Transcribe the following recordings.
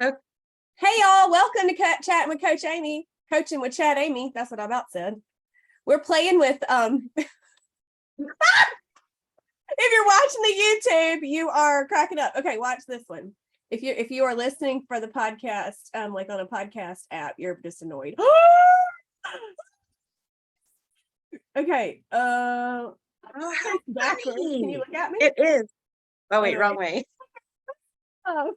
Okay. Hey y'all, welcome to Chattin with Coach Amy. Coaching with Chat Amy. That's what I about said. We're playing with if you're watching the YouTube, you are cracking up. Okay, watch this one. If you are listening for the podcast, like on a podcast app, you're just annoyed. Okay. Oh, how Backwards. funny. Can you look at me? It is. Oh wait, Okay. wrong way. Oh.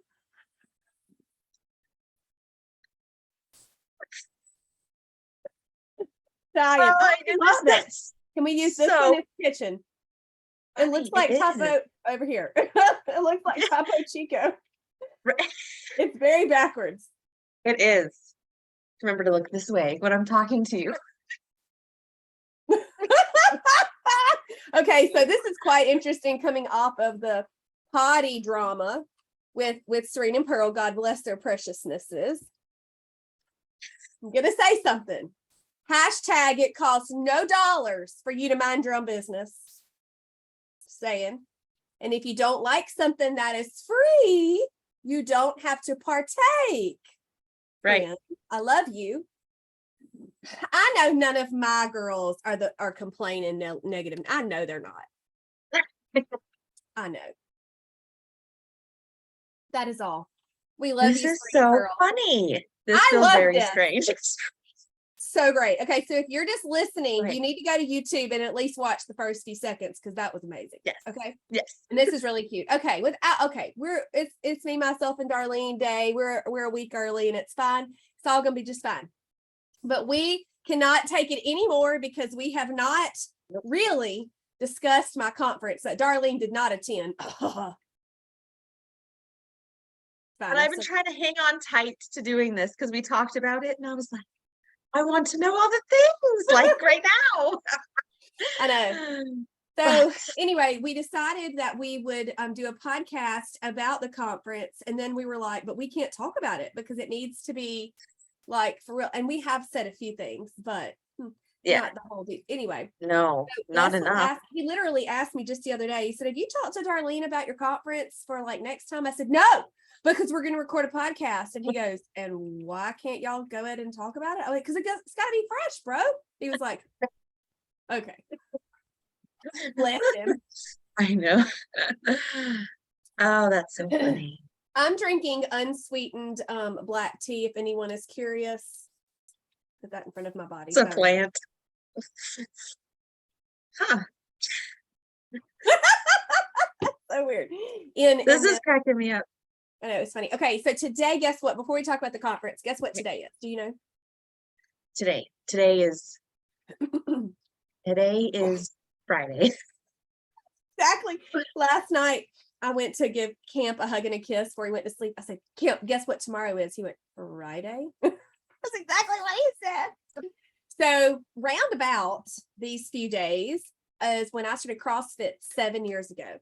Diane. Oh, I love this. Can we use this So one in the kitchen? It looks like it Topo is. over here. It looks like Topo Chico. It's very backwards. It is. Remember to look this way when I'm talking to you. Okay, so this is quite interesting coming off of the potty drama with Serena and Pearl. God bless their preciousnesses. I'm gonna say something. Hashtag it costs no dollars for you to mind your own business. Saying. And if you don't like something that is free, you don't have to partake. Right. Friend, I love you. I know none of my girls are complaining negative. I know they're not. I know. That is all. We love This you. is so Pearl. funny. This I feels love very this. strange. So great. Okay, so if you're just listening, Right. you need to go to YouTube and at least watch the first few seconds because that was amazing. Yes. Okay. Yes. And this is really cute. Okay, it's me, myself, and Darlene day. We're a week early and it's fine. It's all gonna be just fine. But we cannot take it anymore because we have not really discussed my conference that Darlene did not attend. Fine, And I've been trying to hang on tight to doing this because we talked about it and I was like, I want to know all the things like right now. I know. So anyway, we decided that we would do a podcast about the conference. And then we were like, but we can't talk about it because it needs to be like for real. And we have said a few things, but not the whole deal. Anyway. No, so not enough. He literally asked me just the other day. He said, have you talked to Darlene about your conference for like next time? I said, no, because we're going to record a podcast. And he goes, and why can't y'all go ahead and talk about it? I went, because it's got to be fresh, bro. He was like, okay. Bless him. I know. Oh, that's so funny. I'm drinking unsweetened black tea. If anyone is curious, put that in front of my body. It's a plant. Huh. So weird. This is cracking me up. I know, it's funny. Okay, so today, guess what? Before we talk about the conference, guess what today is? Do you know? Today is Friday. Exactly. Last night, I went to give Camp a hug and a kiss before he went to sleep. I said, Camp, guess what tomorrow is? He went, Friday? That's exactly what he said. So roundabout these few days is when I started CrossFit 7 years ago.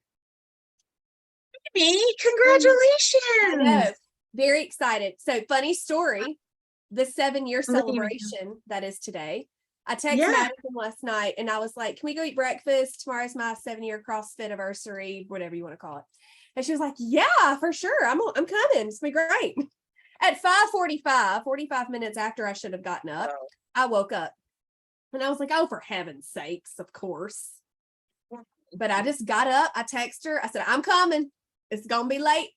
Me, congratulations. I know. Very excited. So funny story, the 7-year celebration that is today. I texted Madison last night and I was like, can we go eat breakfast? Tomorrow's my 7-year CrossFit anniversary, whatever you want to call it. And she was like, yeah, for sure. I'm coming. It's gonna be great. At 5:45, 45 minutes after I should have gotten up, I woke up and I was like, oh, for heaven's sakes, of course. But I just got up. I texted her. I said, I'm coming. It's going to be late,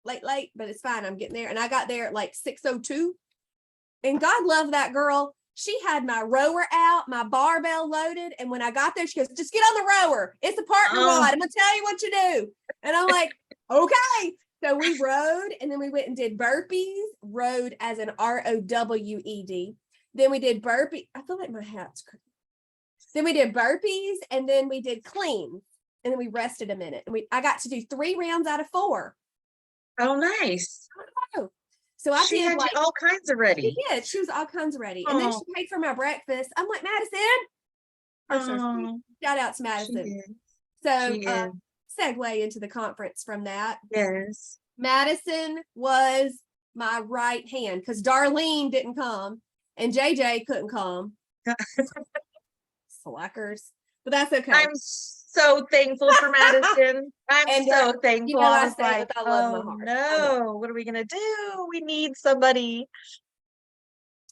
but it's fine. I'm getting there. And I got there at like 6:02. And God love that girl. She had my rower out, my barbell loaded. And when I got there, she goes, just get on the rower. It's a partner rod. I'm going to tell you what you do. And I'm like, okay. So we rode and then we went and did burpees, rode as an ROWED. Then we did burpee. I feel like my hat's crazy. Then we did burpees and then we did clean. And then we rested a minute. And I got to do 3 rounds out of 4. Oh, nice. So I she did had like all kinds of ready. She did. She was all kinds of ready. And then she paid for my breakfast. I'm like, Madison. Shout out to Madison. So segue into the conference from that. Yes. Madison was my right hand because Darlene didn't come and JJ couldn't come. Slackers. But that's okay. I'm so thankful for Madison. I'm And, so thankful. I I was say it like, with all love in my oh heart. I know. no, what are we gonna do? We need somebody.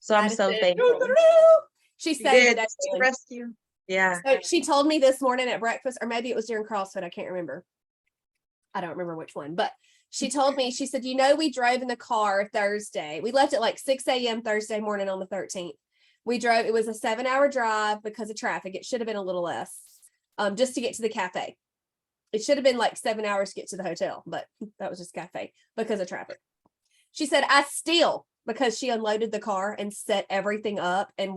So I'm so Madison, thankful. she She saved the did day. to rescue. Yeah. So she told me this morning at breakfast, or maybe it was during CrossFit. I can't remember. I don't remember which one, but she told me, she said, we drove in the car Thursday. We left at like 6 a.m. Thursday morning on the 13th. We drove, it was a 7-hour drive because of traffic. It should have been a little less, just to get to the cafe. It should have been like 7 hours to get to the hotel, but that was just cafe because of traffic. She said, because she unloaded the car and set everything up, and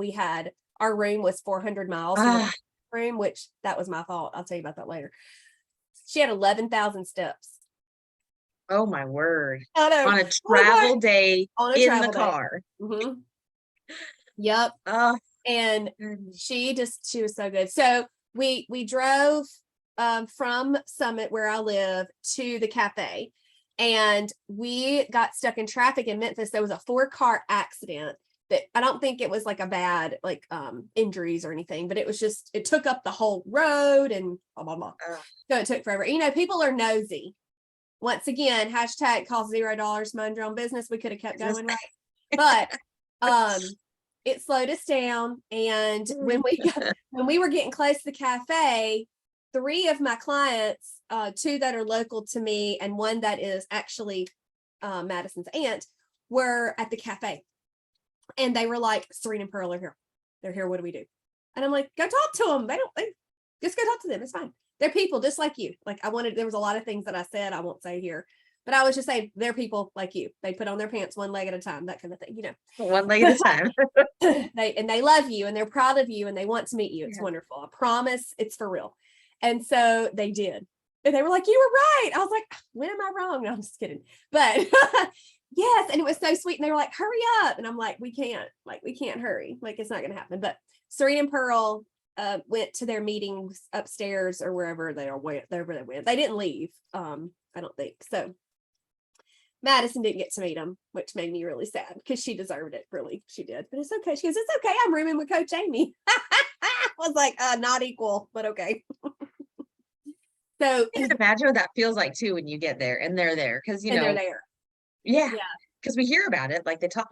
our room was 400 miles from the room, which that was my fault. I'll tell you about that later. She had 11,000 steps. Oh my word. I know. On a travel day in the car. Mm-hmm. Yep. And she was so good. So we drove from Summit, where I live, to the cafe, and we got stuck in traffic in Memphis. There was a 4-car accident that I don't think it was like a bad injuries or anything, but it was just, it took up the whole road and blah blah blah. So it took forever. People are nosy. Once again, hashtag cost $0, mind your own business. We could have kept going, right? But it slowed us down. And when we were getting close to the cafe, 3 of my clients, 2 that are local to me and 1 that is actually Madison's aunt, were at the cafe. And they were like, Serena and Pearl are here. They're here. What do we do? And I'm like, go talk to them. They just go talk to them. It's fine. They're people just like you. There was a lot of things that I said I won't say here, but I was just saying they're people like you. They put on their pants one leg at a time, that kind of thing, One leg at a time. They love you and they're proud of you and they want to meet you. It's wonderful. I promise it's for real. And so they did. And they were like, you were right. I was like, when am I wrong? No, I'm just kidding. But yes. And it was so sweet. And they were like, hurry up. And I'm like, we can't hurry. It's not going to happen. But Serena and Pearl went to their meetings upstairs or wherever they went. They didn't leave. I don't think so. Madison didn't get to meet them, which made me really sad because she deserved it. Really, she did. But it's okay. She goes, it's okay. I'm rooming with Coach Amy. I was like, not equal, but okay. So I can imagine what that feels like too when you get there and they're there, because they're there. Yeah. Because we hear about it, they talk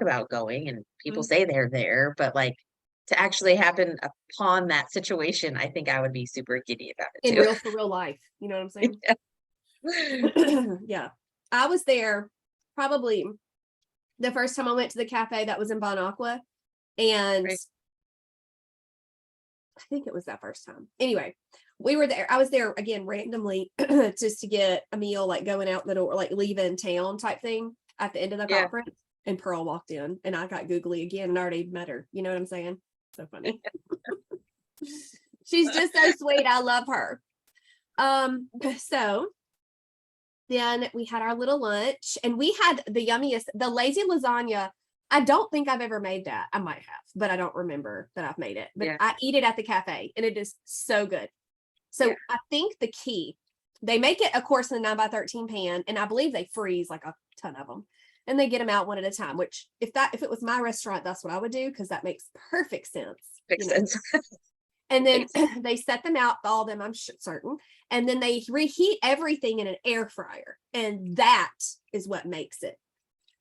about going and people say they're there, but to actually happen upon that situation, I think I would be super giddy about it too. For real life. You know what I'm saying? Yeah. I was there probably the first time I went to the cafe that was in Bon Aqua. And I think it was that first time. Anyway, we were there. I was there again randomly just to get a meal, going out the door, leaving town type thing at the end of the conference. And Pearl walked in and I got googly again and I already met her. You know what I'm saying? So funny. She's just so sweet. I love her. So then we had our little lunch and we had the yummiest, the lazy lasagna. I don't think I've ever made that. I might have, but I don't remember that I've made it. But I eat it at the cafe and it is so good. So I think the key, they make it, of course, in the 9x13 pan, and I believe they freeze a ton of them, and they get them out one at a time. Which, if it was my restaurant, that's what I would do because that makes perfect sense. And then they set them out, all of them, I'm certain, and then they reheat everything in an air fryer, and that is what makes it.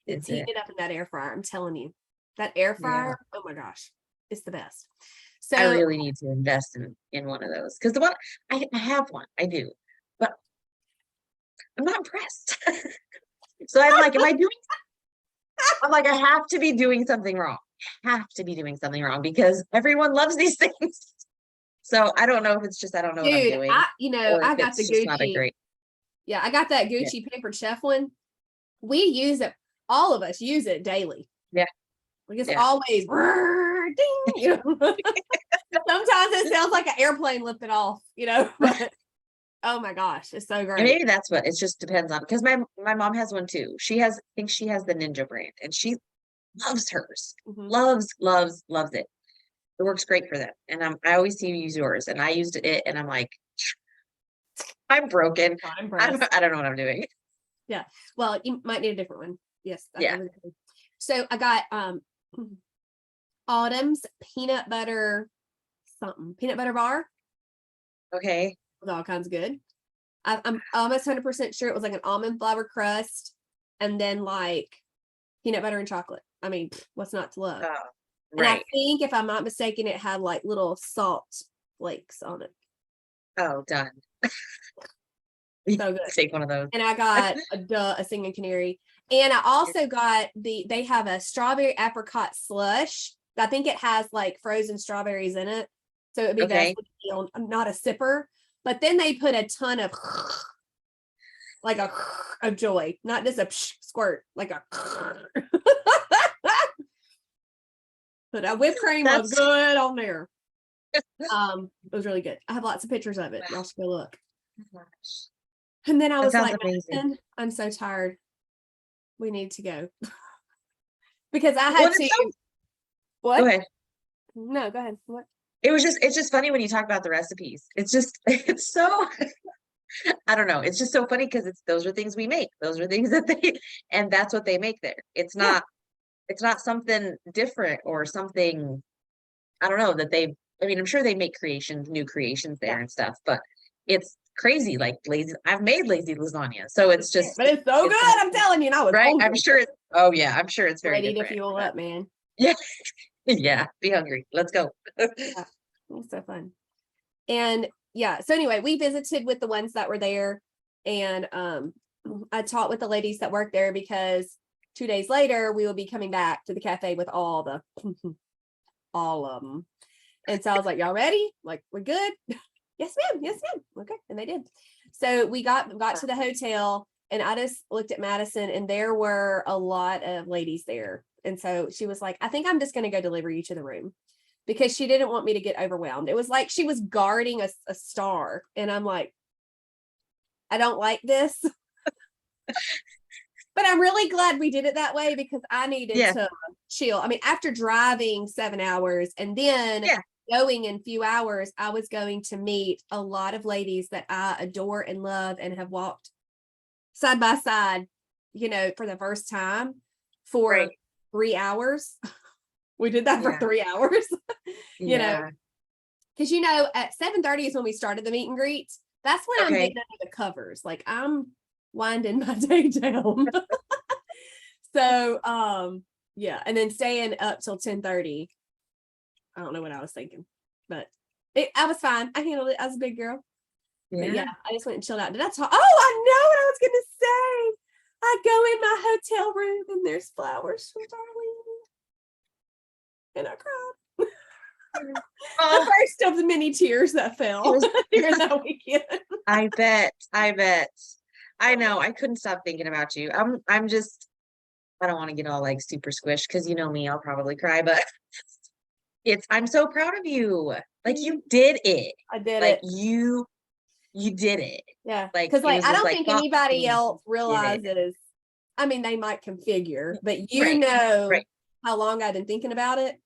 It's heated up in that air fryer. I'm telling you, that air fryer. Oh my gosh, it's the best. So I really need to invest in one of those because the one I have one, I do, but I'm not impressed. So I'm like, am I doing? I'm like, I have to be doing something wrong. Because everyone loves these things. So I don't know if it's just I don't know what I'm doing. I got the Gucci. I got that Gucci Pampered Chef one. We use it. All of us use it daily. Yeah. It's always ding. Sometimes it sounds like an airplane lifted off, but oh my gosh, it's so great. And maybe that's what it just depends on, because my mom has one too. I think she has the Ninja brand and she loves hers. Loves it. It works great for them. And I always see you use yours, and I used it and I'm like, I'm broken. I don't know what I'm doing. Yeah. Well, you might need a different one. Yes. Yeah. So I got Autumn's peanut butter bar. Okay. with all kinds of good. I'm almost 100% sure it was like an almond flour crust and then like peanut butter and chocolate. I mean, what's not to love? Oh, And I right. think, if I'm not mistaken, it had like little salt flakes on it. Oh, done. So good. Take one of those. And I got a singing canary. And I also got they have a strawberry apricot slush. I think it has like frozen strawberries in it. So it'd be best Okay. with me I'm not a sipper. But then they put a ton of like of joy, not just a squirt, like a but a whipped cream was That's good on there. It was really good. I have lots of pictures of it. Y'all should go look. gosh. And then I That was sounds like, amazing. "Man, I'm so tired. We need to go." Because I Well, had and to it's so, go what? ahead. No, go ahead. What? It's just funny when you talk about the recipes. It's just, it's so, I don't know. It's just so funny because those are things we make. Those are things that and that's what they make there. Yeah. It's not something different or something, I don't know, I mean, I'm sure they make new creations there Yeah. and stuff, but it's crazy. Like I've made lazy lasagna. So it's just, But it's so it's good. I'm telling you, and I was right. hungry. Oh yeah, I'm sure it's very Ready to different. fuel But up, man. yeah. Yeah. Be hungry. Let's go. Yeah. It was so fun. And yeah, so anyway, we visited with the ones that were there, and I taught with the ladies that work there because 2 days later we will be coming back to the cafe with all all of them. And so I was like, "Y'all ready? Like, we're good?" "Yes, ma'am. Yes, ma'am." Okay, and they did. So we got to the hotel, and I just looked at Madison, and there were a lot of ladies there. And so she was like, "I think I'm just going to go deliver you to the room," because she didn't want me to get overwhelmed. It was like she was guarding a star. And I'm like, I don't like this. But I'm really glad we did it that way because I needed Yeah. to chill. I mean, after driving 7 hours and then Yeah. going in few hours, I was going to meet a lot of ladies that I adore and love and have walked side by side, for the first time for Right. 3 hours. We did that for Yeah. 3 hours, Yeah. because at 7:30 is when we started the meet and greet. That's when I'm Okay. getting under the covers. Like, I'm winding my day down. So yeah, and then staying up till 10:30. I don't know what I was thinking, but I was fine. I handled it. I was a big girl. But yeah, Yeah. I just went and chilled out. Did I talk? Oh, I know what I was gonna say. I go in my hotel room and there's flowers from Darlene. And I cried. The Oh, first of the many tears that fell was- during that weekend. I bet. I bet. I know. I couldn't stop thinking about you. I'm just, I don't want to get all like super squished because you know me, I'll probably cry, but I'm so proud of you. Like you did it. I did Like it. you did it. Yeah. Like Because it like was I this don't like think thoughtful anybody thing. else You did it. realizes. I mean, they might configure, but Right. Right. how long I've been thinking about it.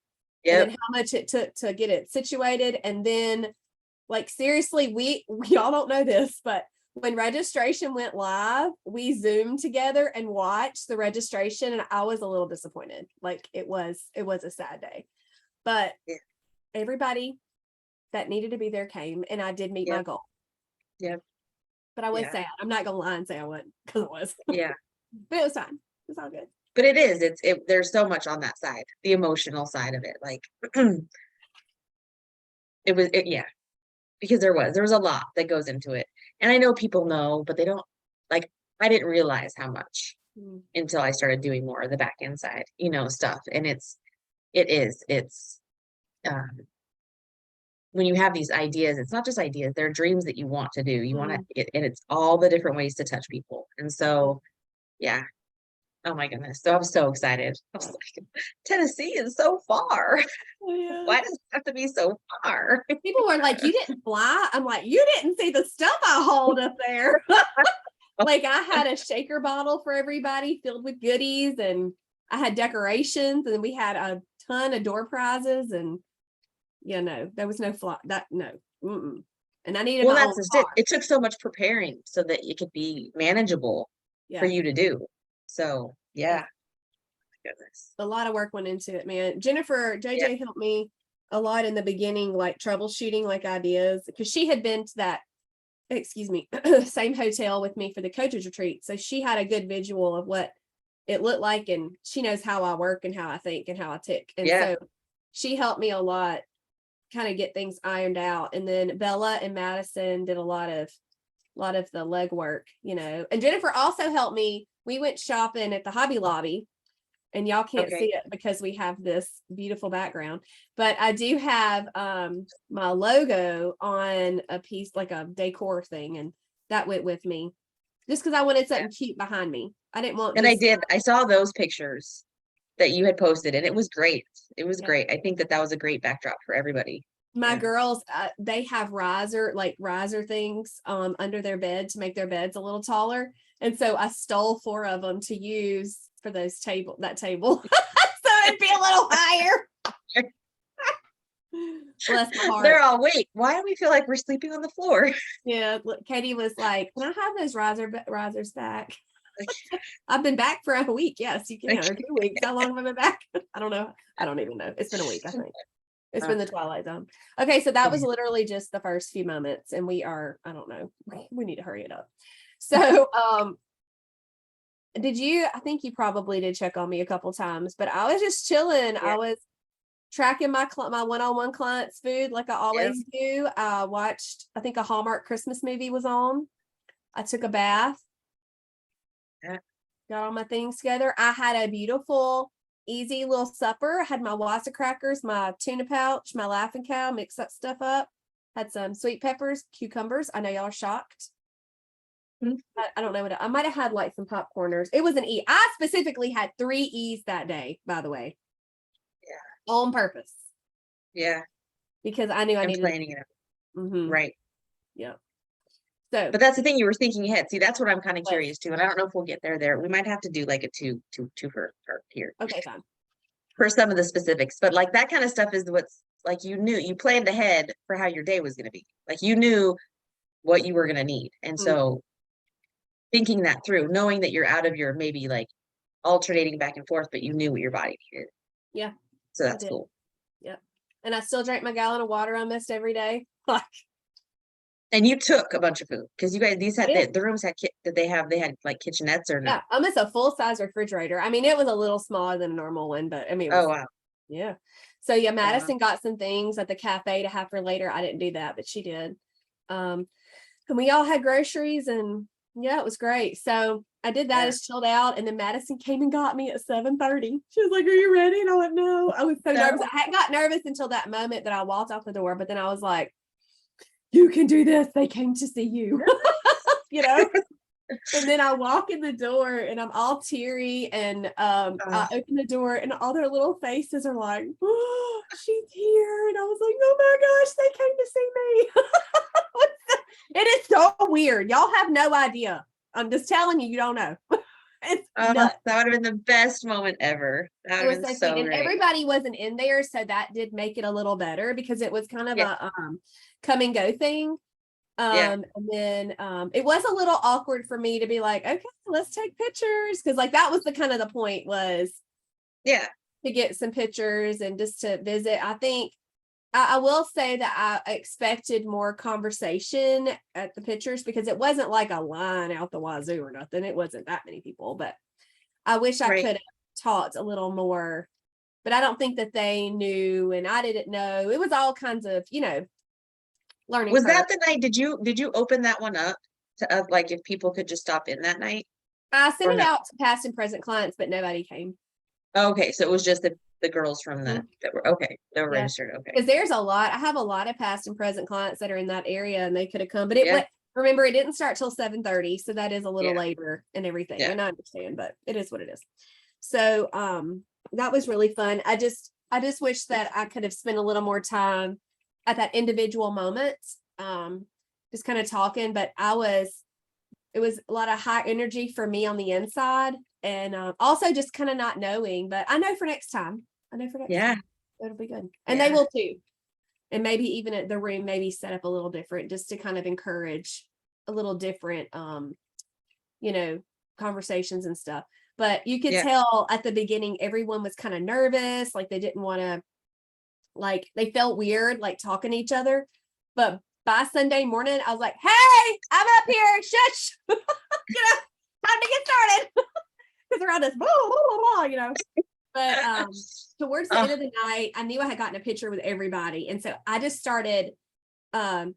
And Yep. then how much it took to get it situated. And then, like, seriously, we all don't know this, but when registration went live, we Zoomed together and watched the registration, and I was a little disappointed. Like, it was a sad day. But Yeah. everybody that needed to be there came, and I did meet my Yep. goal. Yep. But I was Yeah. sad. I'm not gonna lie and say I wasn't, because it was. Yeah. But it was fine. It's all good. But there's so much on that side, the emotional side of it. Like yeah, because there was a lot that goes into it. And I know people know, but they don't like, I didn't realize how much Mm. until I started doing more of the back end side, stuff. And it's when you have these ideas, it's not just ideas, they're dreams that you want to do. You want to, and it's all the different ways to touch people. And so, yeah. Oh my goodness. So I'm so excited. I was like, Tennessee is so far. Oh, yeah. Why does it have to be so far? People were like, "You didn't fly?" I'm like, "You didn't see the stuff I hauled up there." Like, I had a shaker bottle for everybody filled with goodies, and I had decorations, and then we had a ton of door prizes, and there was no fly. No. Mm-mm. And I needed Well, my that's own just it. car. It took so much preparing so that it could be manageable for Yeah, you to do. So yeah. Goodness. a lot of work went into it, man. Jennifer Yeah. JJ helped me a lot in the beginning, like troubleshooting like ideas, because she had been to that, excuse me, same hotel with me for the coaches retreat. So she had a good visual of what it looked like, and she knows how I work and how I think and how I tick. And Yeah. so she helped me a lot kind of get things ironed out. And then Bella and Madison did a lot of the legwork, and Jennifer also helped me. We went shopping at the Hobby Lobby, and y'all can't see it because we have this beautiful background, but I do have my logo on a piece, like a decor thing, and that went with me just because I wanted something cute behind me. I didn't want, and I saw those pictures that you had posted, and it was great. It was great. I think that was a great backdrop for everybody. My girls, they have riser things under their bed to make their beds a little taller. And so I stole 4 of them to use for that table. So it'd be a little higher. Bless my heart. They're all, wait, why do we feel like we're sleeping on the floor? Yeah, Katie was like, can I have those risers back? I've been back for a week. Yes, you can. Or 2 weeks. How long have I been back? I don't know. I don't even know. It's been a week, I think. It's been the Twilight Zone. Okay, so that was literally just the first few moments, and we are, I don't know, we need to hurry it up. So, I think you probably did check on me a couple times, but I was just chilling. I was tracking my one-on-one clients' food like I always do. I watched, I think, a Hallmark Christmas movie was on. I took a bath, got all my things together. I had a beautiful, easy little supper. I had my Wassa crackers, my tuna pouch, my Laughing Cow, mixed that stuff up. Had some sweet peppers, cucumbers. I know y'all are shocked. I don't know what I might have had, like some popcorners. It was an E. I specifically had 3 E's that day, by the way. Yeah. On purpose. Yeah. Because I knew I needed planning it. Right. Yeah. So, but that's the thing, you were thinking ahead. See, that's what I'm kind of curious too. And I don't know if we'll get there. We might have to do like a two for here. Okay, fine. For some of the specifics, but like that kind of stuff is what's like, you planned ahead for how your day was going to be. Like you knew what you were going to need. And so thinking that through, knowing that you're out of your maybe like alternating back and forth, but you knew what your body needed. Yeah. So that's cool. Yeah. And I still drank my gallon of water almost every day. And you took a bunch of food because you guys, these had the rooms had they had like kitchenettes or no? Yeah, almost a full-size refrigerator. I mean, it was a little smaller than a normal one, but I mean, oh wow. Yeah. So yeah, Madison got some things at the cafe to have for later. I didn't do that, but she did. And we all had groceries, and yeah, it was great. So I did that, just chilled out, and then Madison came and got me at 7:30. She was like, "Are you ready?" And I went, "No." I was so nervous. I hadn't got nervous until that moment that I walked out the door, but then I was like, "You can do this. They came to see you." And then I walk in the door and I'm all teary, and I open the door and all their little faces are like, "Oh, she's here." And I was like, "Oh my gosh, they came to see me." It is so weird. Y'all have no idea. I'm just telling you, you don't know. That would have been the best moment ever. That would have been so great. And everybody wasn't in there, so that did make it a little better because it was kind of a come and go thing. And then it was a little awkward for me to be like, "Okay, let's take pictures," because like that was the kind of the point was to get some pictures and just to visit. I think I will say that I expected more conversation at the pictures because it wasn't like a line out the wazoo or nothing. It wasn't that many people, but I wish I could have talked a little more, but I don't think that they knew and I didn't know. It was all kinds of, learning. Was that the night? Did you open that one up to like if people could just stop in that night? I sent it out to past and present clients, but nobody came. Okay, so it was just the girls from that were registered. Okay, because there's a lot. I have a lot of past and present clients that are in that area, and they could have come, but remember, it didn't start till 7:30, so that is a little later and everything. And I understand, but it is what it is. So that was really fun. I just wish that I could have spent a little more time at that individual moment, just kind of talking, but it was a lot of high energy for me on the inside, and also just kind of not knowing, but I know for next time. Time, it'll be good. And they will too. And maybe even at the room, maybe set up a little different, just to kind of encourage a little different, conversations and stuff. But you could tell at the beginning, everyone was kind of nervous, like they didn't want to like they felt weird, like talking to each other. But by Sunday morning, I was like, hey, I'm up here. Shush. Time to get started. Because they're on this, blah, blah, blah, blah, you know. But towards the end of the night, I knew I had gotten a picture with everybody. And so I just started I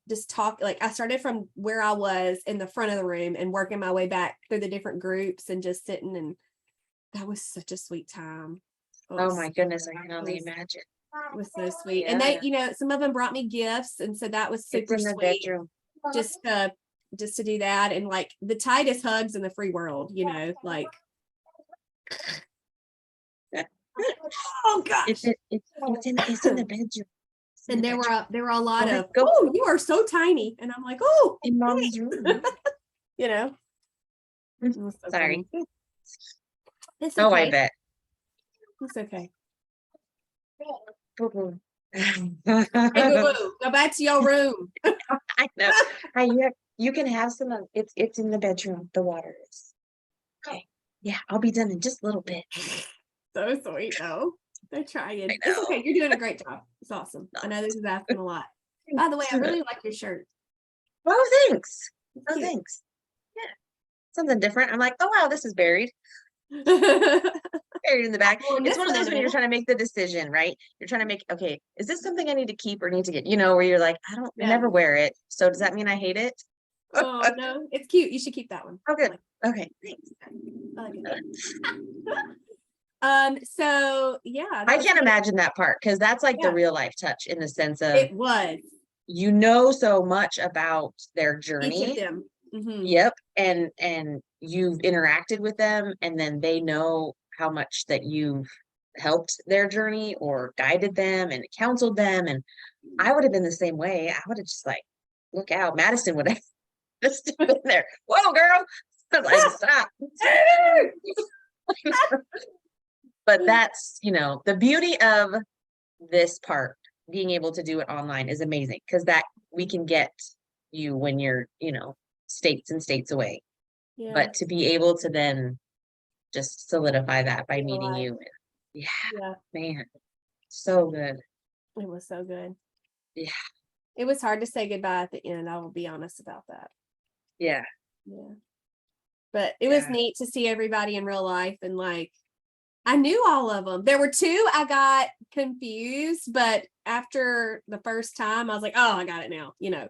started from where I was in the front of the room and working my way back through the different groups and just sitting, and that was such a sweet time. Oh my goodness, I can only imagine. It was so sweet. And they, some of them brought me gifts, and so that was super sweet. Just to do that, and like the tightest hugs in the free world, like oh gosh. It's in the bedroom. And there were a lot of, oh, you are so tiny. And I'm like, oh, in Mommy's room. So sorry. Funny. It's okay. Oh, I bet. It's okay. Boo-boo. Hey, boo-boo, go back to your room. I know. You can have some of it's in the bedroom. The water is. Okay. Yeah, I'll be done in just a little bit. So sweet though. They're trying. It's okay. You're doing a great job. It's awesome. I know this is asking a lot. By the way, I really like your shirt. Oh, thanks. Oh, thanks. Yeah. Something different. I'm like, oh wow, this is buried. Buried in the back. It's one of those when you're trying to make the decision, right? You're trying to make, okay, is this something I need to keep or need to get, where you're like, I never wear it. So does that mean I hate it? Oh no, it's cute. You should keep that one. Oh, good. Okay, thanks. I like it. So yeah. I can't imagine that part, because that's like the real life touch, in the sense of it was. So much about their journey. Each of them. Mm-hmm. Yep. And you've interacted with them, and then they know how much that you've helped their journey or guided them and counseled them. And I would have been the same way. I would have just like, look out. Madison would have just been there. Whoa, girl. Like, stop. But that's, the beauty of this part, being able to do it online, is amazing, because that we can get you when you're, states and states away. Yeah. But to be able to then just solidify that by meeting you. Yeah, man, so good. It was so good. Yeah. It was hard to say goodbye at the end. I will be honest about that. Yeah. Yeah. But it was neat to see everybody in real life, and like, I knew all of them. There were two I got confused, but after the first time, I was like, oh, I got it now, Yeah.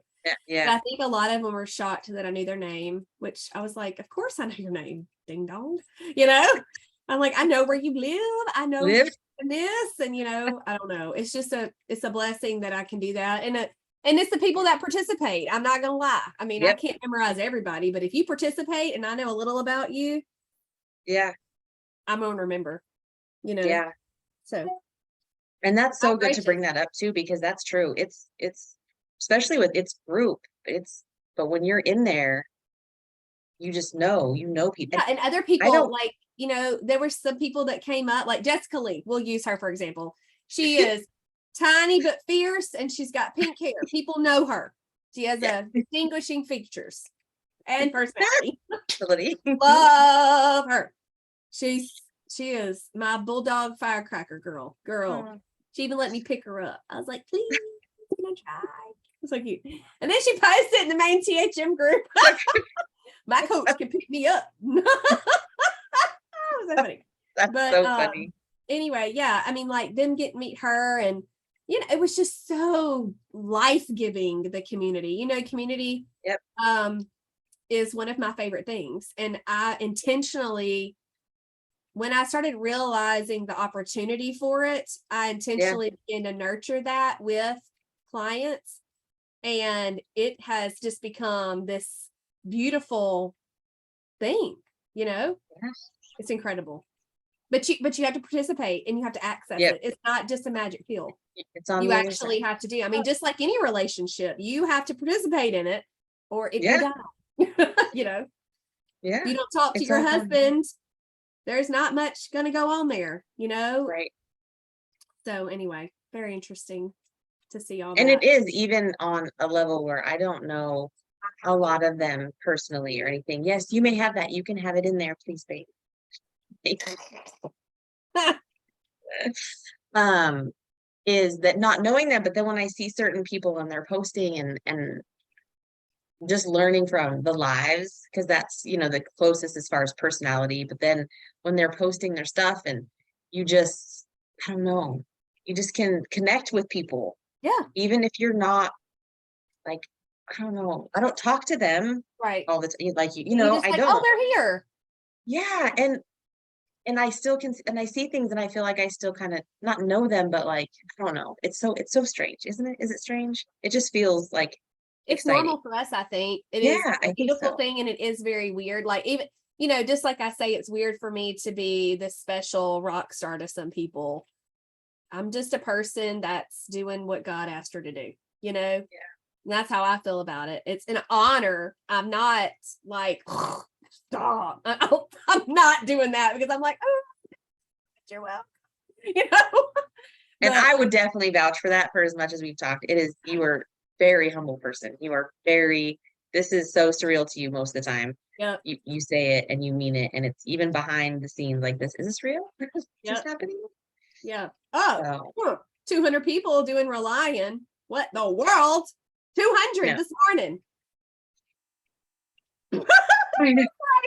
But I think a lot of them were shocked that I knew their name, which I was like, of course I know your name, ding dong. I'm like, I know where you live. I know this, and I don't know. It's just it's a blessing that I can do that. And it's the people that participate. I'm not gonna lie. I mean, I can't memorize everybody, but if you participate and I know a little about you, I'm gonna remember, Yeah. So. And that's so good to bring that up too, because that's true. It's especially with its group. But when you're in there, you just know people. Yeah, and other people, like, there were some people that came up, like Jessica Lee. We'll use her for example. She is tiny but fierce, and she's got pink hair. People know her. She has distinguishing features and personality. Love her. She is my bulldog firecracker girl. She even let me pick her up. I was like, please, can I try? It's so cute. And then she posted it in the main THM group. My coach can pick me up. That was so funny. That's so funny. Anyway, I mean, like, them get to meet her, and it was just so life-giving, the community. Community is one of my favorite things. And I intentionally, when I started realizing the opportunity for it, I intentionally began to nurture that with clients. And it has just become this beautiful thing, It's incredible. But you have to participate, and you have to access it. It's not just a magic pill. It's on you actually have to do. I mean, just like any relationship, you have to participate in it, or it will die. Yeah. If you don't talk to your husband, there's not much going to go on there, Right. So anyway, very interesting to see all and that. And it is, even on a level where I don't know a lot of them personally or anything. Yes, you may have that. You can have it in there, please, baby. is that not knowing that, but then when I see certain people and they're posting and just learning from the lives, because that's, the closest as far as personality, but then when they're posting their stuff and you just, I don't know, you just can connect with people. Yeah. Even if you're not like, I don't know, I don't talk to them Right. all the time. Like, You're just I like, don't. oh, they're here. Yeah. And I still can, and I see things and I feel like I still kind of not know them, but like, I don't know. It's so strange, isn't it? Is it strange? It just feels like It's exciting. normal for us, I think. It Yeah, is I a think beautiful so. thing, and it is very weird. Like, even, just like I say, it's weird for me to be this special rock star to some people. I'm just a person that's doing what God asked her to do, Yeah. And that's how I feel about it. It's an honor. I'm not like, stop. I'm not doing that because I'm like, oh, you're welcome. And But I would definitely vouch for that for as much as we've talked. You are very humble person. You are this is so surreal to you most of the time. yeah, You say it and you mean it. And it's even behind the scenes like this. Is this real? Is this happening? yeah. Oh, So, 200 people doing relying. What the world? 200 yeah. this morning.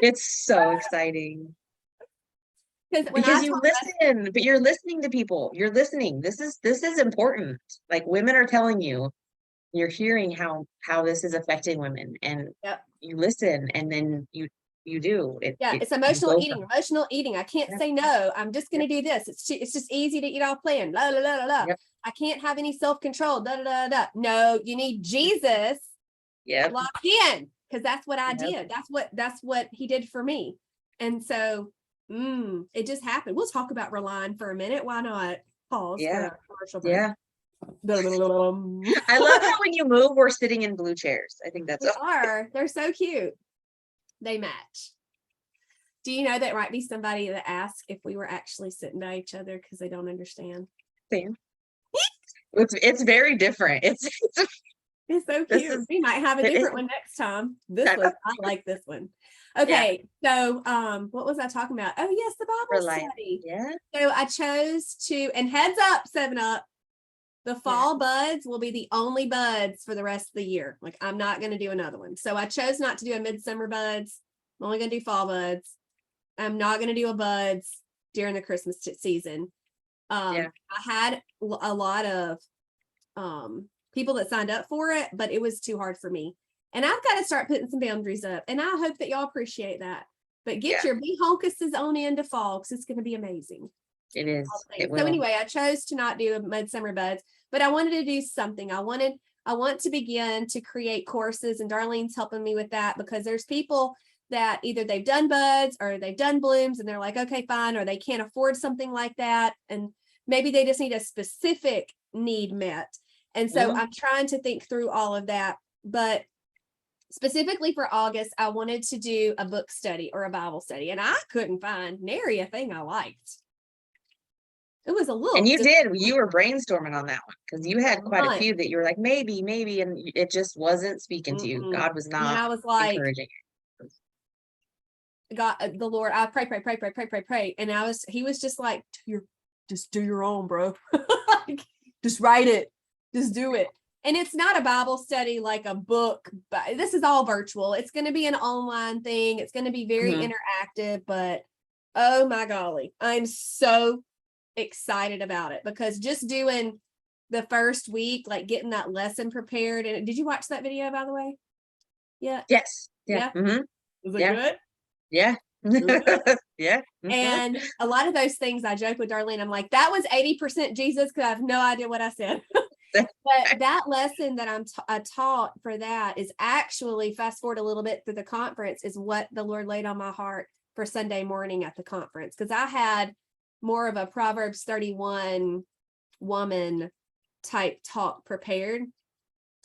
It's so exciting. Because You listen, but you're listening to people. You're listening. This is important. Like women are telling you, you're hearing how this is affecting women, and Yep. you listen, and then you do it. It's You emotional go eating. from, Emotional eating. I can't yep, say no. I'm just going yep, to do this. It's just easy to eat off plan. La la la la la. yep, I can't have any self control. Da da da da. No, you need Jesus yep, locked in, because that's what I yep. did. That's what he did for me. And so it just happened. We'll talk about relying for a minute. Why not? Pause for Yeah, a commercial break. yeah. We I love how when you move, we're sitting in blue chairs. I think that's are. They're so cute. They match. Do you know that might be somebody that asks if we were actually sitting by each other because they don't understand? same. It's very different. It's so This cute. is We might have a it is different one next time. This one, I like this one. Okay, so what was I talking about? Oh yes, the for Bible life. study. Yeah. So I chose to, and heads up, 7-Up, the fall buds will be the only buds for the rest of the year. Like I'm not going to do another one. So I chose not to do a midsummer buds. I'm only going to do fall buds. I'm not going to do a buds during the Christmas season. I had a lot of people that signed up for it, but it was too hard for me. And I've got to start putting some boundaries up. And I hope that y'all appreciate that. But get your behonkuses on into fall because it's going to be amazing. It is. It will. So anyway, I chose to not do a midsummer buds, but I wanted to do something. I want to begin to create courses, and Darlene's helping me with that because there's people that either they've done buds or they've done blooms and they're like, okay, fine, or they can't afford something like that. And maybe they just need a specific need met. And so I'm trying to think through all of that. But specifically for August, I wanted to do a book study or a Bible study, and I couldn't find nary a thing I liked. It was a little. And you were brainstorming on that one because you had quite a few that you were like, maybe, and it just wasn't speaking to you. God was not I was like, encouraging it. God, the Lord, I pray. And he was just like, just do your own, bro. Just write it. Just do it. And it's not a Bible study like a book, but this is all virtual. It's going to be an online thing. It's going to be very interactive, but oh my golly, I'm so excited about it because just doing the first week, like getting that lesson prepared. And did you watch that video, by the way? Yeah. Yes. Yeah. Mm-hmm. Was it good? Yeah. Yeah. And a lot of those things I joke with Darlene, I'm like, that was 80% Jesus because I have no idea what I said. But that lesson that I taught for that is actually, fast forward a little bit through the conference, is what the Lord laid on my heart for Sunday morning at the conference. Because I had more of a Proverbs 31 woman type talk prepared.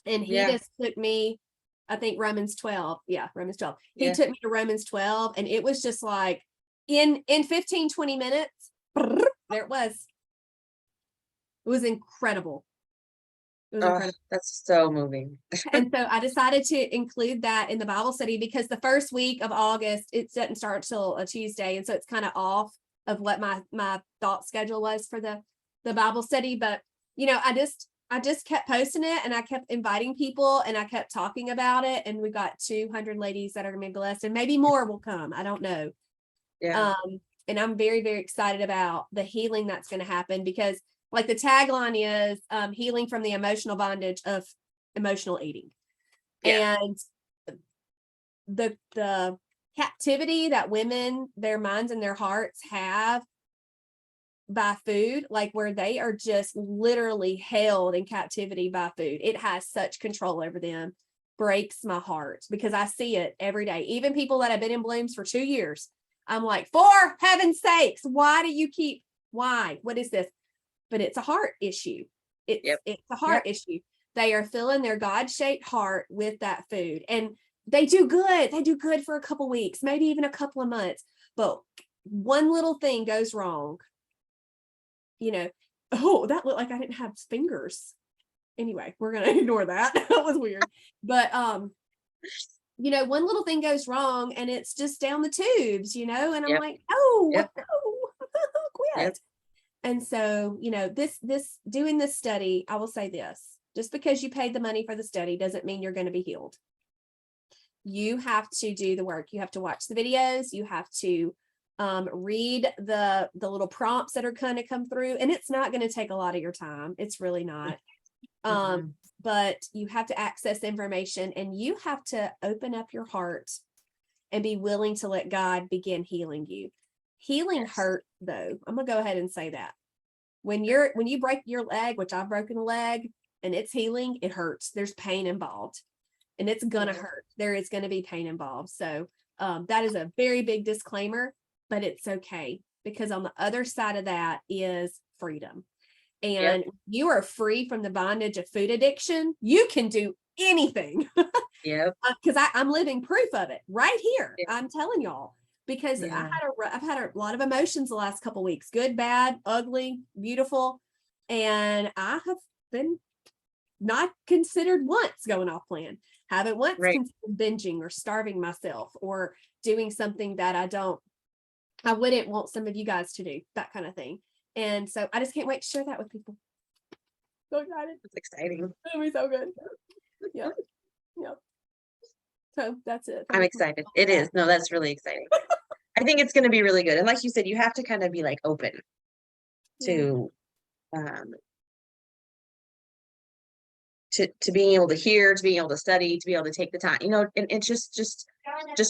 And he just took me, I think Romans 12. Yeah, Romans 12. He took me to Romans 12. And it was just like in 15, 20 minutes, there it was. It was incredible. It was incredible. That's so moving. And so I decided to include that in the Bible study because the first week of August, it doesn't start till a Tuesday. And so it's kind of off of what my thought schedule was for the Bible study. But I just kept posting it, and I kept inviting people, and I kept talking about it, and we got 200 ladies that are gonna be blessed, and maybe more will come. I don't know. Yeah. And I'm very, very excited about the healing that's going to happen, because like the tagline is healing from the emotional bondage of emotional eating. Yeah. And the captivity that women, their minds and their hearts have by food, like where they are just literally held in captivity by food, it has such control over them, breaks my heart, because I see it every day. Even people that have been in blooms for 2 years, I'm like, for heaven's sakes, why do you keep, why? What is this? But it's a heart issue. It's a heart issue. They are filling their God-shaped heart with that food. And they do good. They do good for a couple weeks, maybe even a couple of months. But one little thing goes wrong. Oh, that looked like I didn't have fingers. Anyway, we're going to ignore that. That was weird. But one little thing goes wrong, and it's just down the tubes, and I'm like, oh, no, quit. Yep. And so, this doing this study, I will say this, just because you paid the money for the study doesn't mean you're going to be healed. You have to do the work. You have to watch the videos. You have to read the little prompts that are going to come through, and it's not going to take a lot of your time. It's really not. But you have to access information, and you have to open up your heart and be willing to let God begin healing you. Healing hurt, though. I'm gonna go ahead and say that. When you break your leg, which I've broken a leg, and it's healing, it hurts. There's pain involved, and it's gonna hurt. There is gonna be pain involved. So that is a very big disclaimer, but it's okay, because on the other side of that is freedom. And you are free from the bondage of food addiction. You can do anything. Yep. Because I'm living proof of it right here. Yep. I'm telling y'all, because I've had a lot of emotions the last couple of weeks, good, bad, ugly, beautiful. And I have been not considered once going off plan. Haven't once considered binging or starving myself or doing something that I wouldn't want some of you guys to do, that kind of thing. And so I just can't wait to share that with people. So excited. It's exciting. It'll be so good. Yep. So that's it. I'm excited. It is. No, that's really exciting. I think it's going to be really good. And like you said, you have to kind of be like open to being able to hear, to being able to study, to be able to take the time, and it's just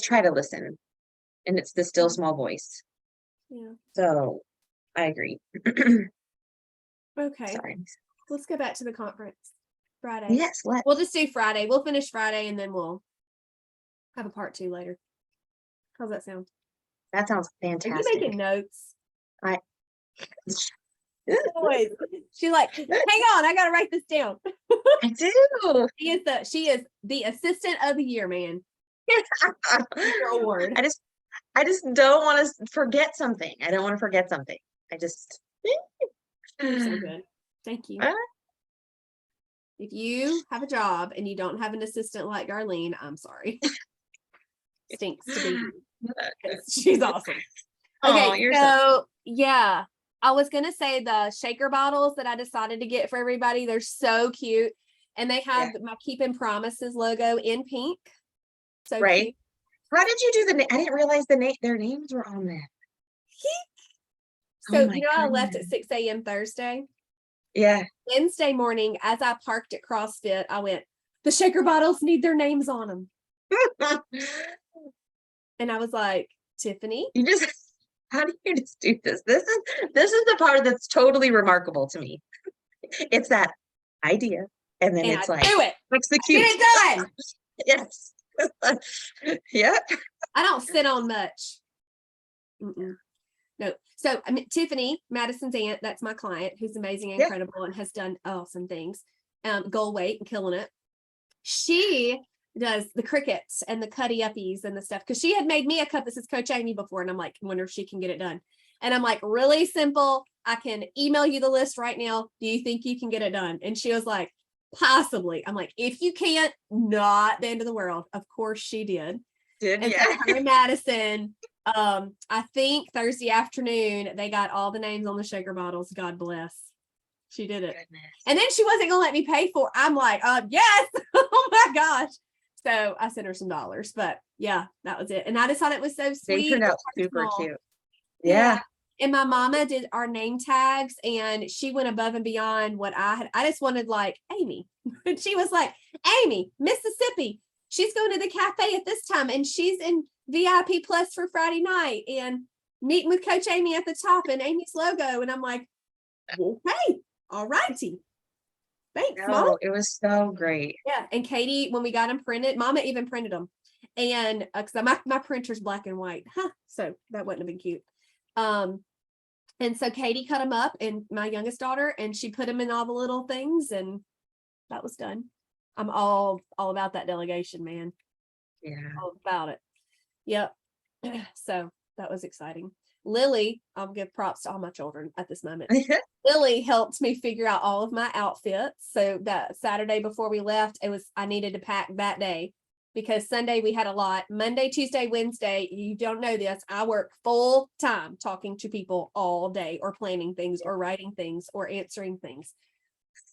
try to listen. And it's the still small voice. Yeah. So I agree. Okay. Sorry. Let's go back to the conference. Friday. Yes. We'll just do Friday. We'll finish Friday, and then we'll have a part 2 later. How's that sound? That sounds fantastic. Are you making notes? Always. She's like, hang on, I gotta write this down. I do. She is the assistant of the year, man. Your award. I just don't want to forget something. I don't want to forget something. You're so good. Thank you. If you have a job and you don't have an assistant like Darlene, I'm sorry. Stinks to be you. She's awesome. Okay, so yeah, I was gonna say the shaker bottles that I decided to get for everybody. They're so cute, and they have my Keeping Promises logo in pink. So cute. How did you do I didn't realize their names were on there. So I left at 6 a.m. Thursday. Yeah. Wednesday morning, as I parked at CrossFit, I went, the shaker bottles need their names on them. And I was like, Tiffany, how do you just do this? This is the part that's totally remarkable to me. It's that idea, and then it's like, do it. Execute. Get it done. Yes. Yeah. I don't sit on much. No. So Tiffany, Madison's aunt, that's my client, who's amazing, incredible, and has done awesome things. Goal weight and killing it. She does the crickets and the cuddy uppies and the stuff, because she had made me a cup that says Coach Amy before, and I'm like, I wonder if she can get it done. And I'm like, really simple. I can email you the list right now. Do you think you can get it done? And she was like, possibly. I'm like, if you can't, not the end of the world. Of course she did. So her and Madison, I think Thursday afternoon, they got all the names on the shaker bottles. God bless. She did it. Goodness. And then she wasn't gonna let me pay for it. I'm like, yes. Oh my gosh. So I sent her some dollars, but yeah, that was it. And I just thought it was so They sweet. turned out super cute. Yeah. And my mama did our name tags, and she went above and beyond what I had. I just wanted like Amy. And she was like, Amy, Mississippi, she's going to the cafe at this time, and she's in VIP plus for Friday night, and meeting with Coach Amy at the top and Amy's logo. And I'm like, okay, all righty. Thanks, Mom. No, it was so great. Yeah. And Katie, when we got them printed, Mama even printed them. And because my printer's black and white. So that wouldn't have been cute. And so Katie cut them up, and my youngest daughter, and she put them in all the little things, and that was done. I'm all about that delegation, man. Yeah. All about it. Yep. So that was exciting. Lily, I'll give props to all my children at this moment. Lily helped me figure out all of my outfits. So that Saturday before we left, I needed to pack that day, because Sunday we had a lot. Monday, Tuesday, Wednesday, you don't know this, I work full time talking to people all day, or planning things, or writing things, or answering things.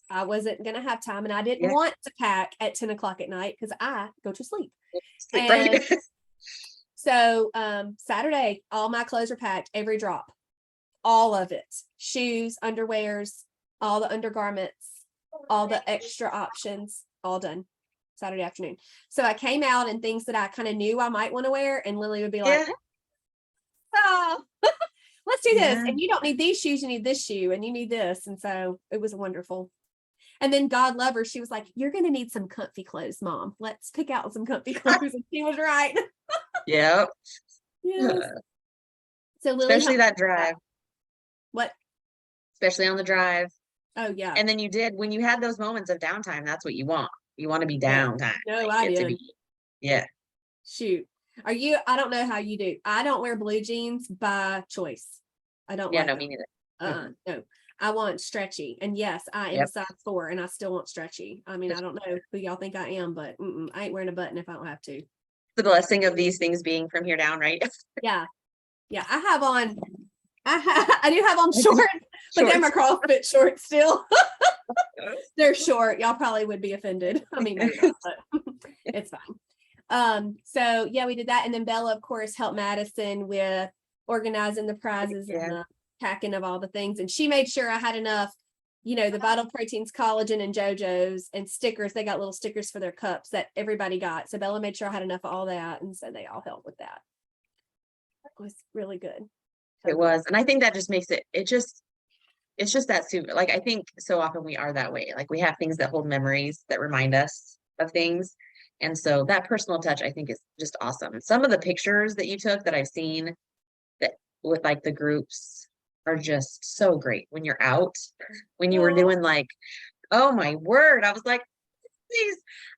I wasn't going to have time, and I didn't want to pack at 10 o'clock at night because I go to sleep. And so Saturday, all my clothes are packed, every drop, all of it, shoes, underwears, all the undergarments, all the extra options, all done Saturday afternoon. So I came out in things that I kind of knew I might want to wear, and Lily would be like, oh, let's do this. And you don't need these shoes, you need this shoe, and you need this. And so it was wonderful. And then God love her, she was like, you're going to need some comfy clothes, Mom. Let's pick out some comfy clothes. And she was right. Yep. Yes. So Lily, especially that drive. What? Especially on the drive. Oh yeah. And then you did, when you had those moments of downtime, that's what you want. You want to be downtime. No, I did. Yeah. Shoot. I don't know how you do. I don't wear blue jeans by choice. I don't. Yeah, like no, them. me neither. No, I want stretchy. And yes, I am a size 4, and I still want stretchy. I mean, I don't know who y'all think I am, but I ain't wearing a button if I don't have to. The blessing of these things being from here down, right? Yeah. I have on, I do have on shorts, but they're my CrossFit shorts still. They're short. Y'all probably would be offended. I mean, maybe not, but it's fine. So yeah, we did that. And then Bella, of course, helped Madison with organizing the prizes and the packing of all the things. And she made sure I had enough, the Vital Proteins, collagen, and JoJo's, and stickers. They got little stickers for their cups that everybody got. So Bella made sure I had enough of all that. And so they all helped with that. It was really good. It was. And I think that just makes it's just that super, like, I think so often we are that way. Like, we have things that hold memories that remind us of things. And so that personal touch, I think, is just awesome. Some of the pictures that you took that I've seen that with like the groups are just so great when you're out, when you were doing like, oh my word. I was like, please.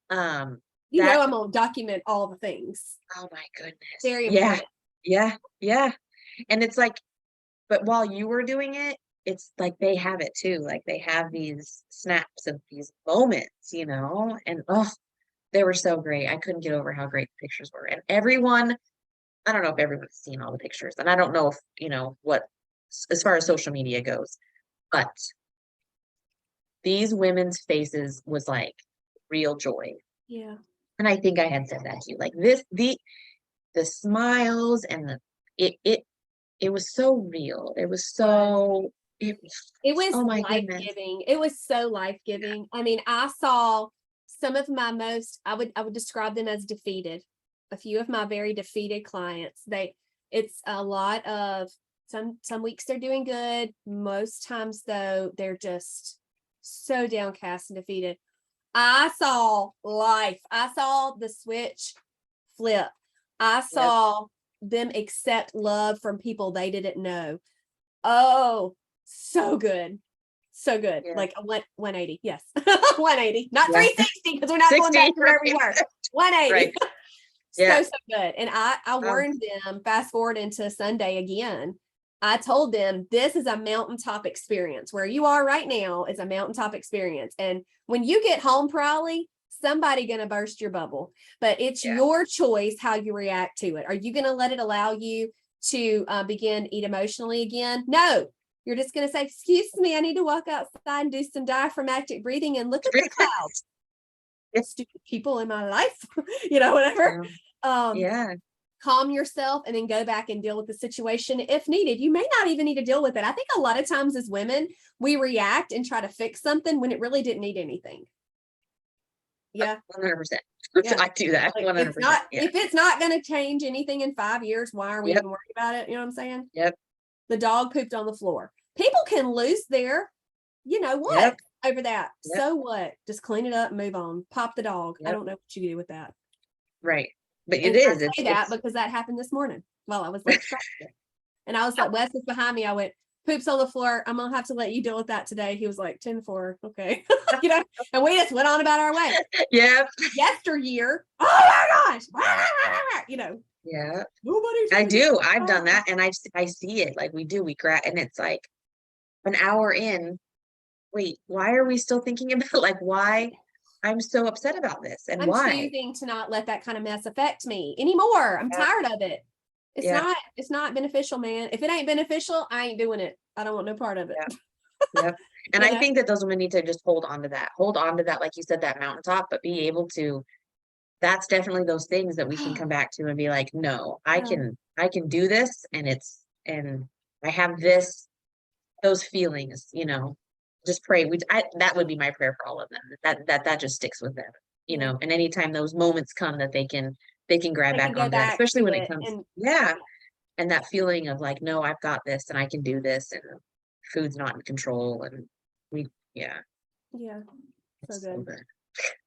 I'm gonna document all the things. Oh my goodness. Very important. Yeah. And it's like, but while you were doing it, it's like they have it too. Like, they have these snaps of these moments, and they were so great. I couldn't get over how great the pictures were. And everyone, I don't know if everyone's seen all the pictures, and I don't know if, what, as far as social media goes, but these women's faces was like real joy. Yeah. And I think I had said that to you, like the smiles and it was so real. It was so, it was oh my life-giving. goodness. It was so life-giving. I mean, I saw some of my most, I would describe them as defeated. A few of my very defeated clients. It's a lot of some weeks they're doing good. Most times though, they're just so downcast and defeated. I saw life. I saw the switch flip. I saw them accept love from people they didn't know. Oh, so good. So good. Yeah. Like a 180. Yes. 180. Not 360, because we're not going back to where we were. 180. Right. So good. And I warned them, fast forward into Sunday again. I told them this is a mountaintop experience. Where you are right now is a mountaintop experience. And when you get home, probably somebody gonna burst your bubble. But it's your choice how you react to it. Are you gonna let it allow you to begin eat emotionally again? No. You're just going to say, excuse me, I need to walk outside and do some diaphragmatic breathing and look at the clouds. Stupid people in my life, whatever. Yeah. Calm yourself and then go back and deal with the situation if needed. You may not even need to deal with it. I think a lot of times as women, we react and try to fix something when it really didn't need anything. Yeah. 100%. Yeah. I do that. 100%. If it's not going to change anything in 5 years, why are we even worried about it? You know what I'm saying? Yep. The dog pooped on the floor. People can lose their, over that. Yep. So what? Just clean it up and move on. Pop the dog. Yep. I don't know what you do with that. Right. But And it I is. say that because that happened this morning while I was like, and I was like, Wes is behind me. I went, poops on the floor. I'm gonna have to let you deal with that today. He was like 10-4. Okay. And we just went on about our way. Yep. Yesteryear. Oh my gosh. Yeah. Nobody's I do. I've done that, and I see it. Like we crack, and it's like an hour in. Wait, why are we still thinking about why I'm so upset about this, and I'm why? choosing to not let that kind of mess affect me anymore. I'm tired of it. It's not beneficial, man. If it ain't beneficial, I ain't doing it. I don't want no part of it. Yep. And I think that those women need to just hold on to that, like you said, that mountaintop, but be able to, that's definitely those things that we can come back to and be like, no, I can do this. And I have those feelings, just pray. That would be my prayer for all of them, that just sticks with them, and anytime those moments come that they can grab back onto that, especially when it comes. And that feeling of like, no, I've got this and I can do this, and food's not in control, and so good.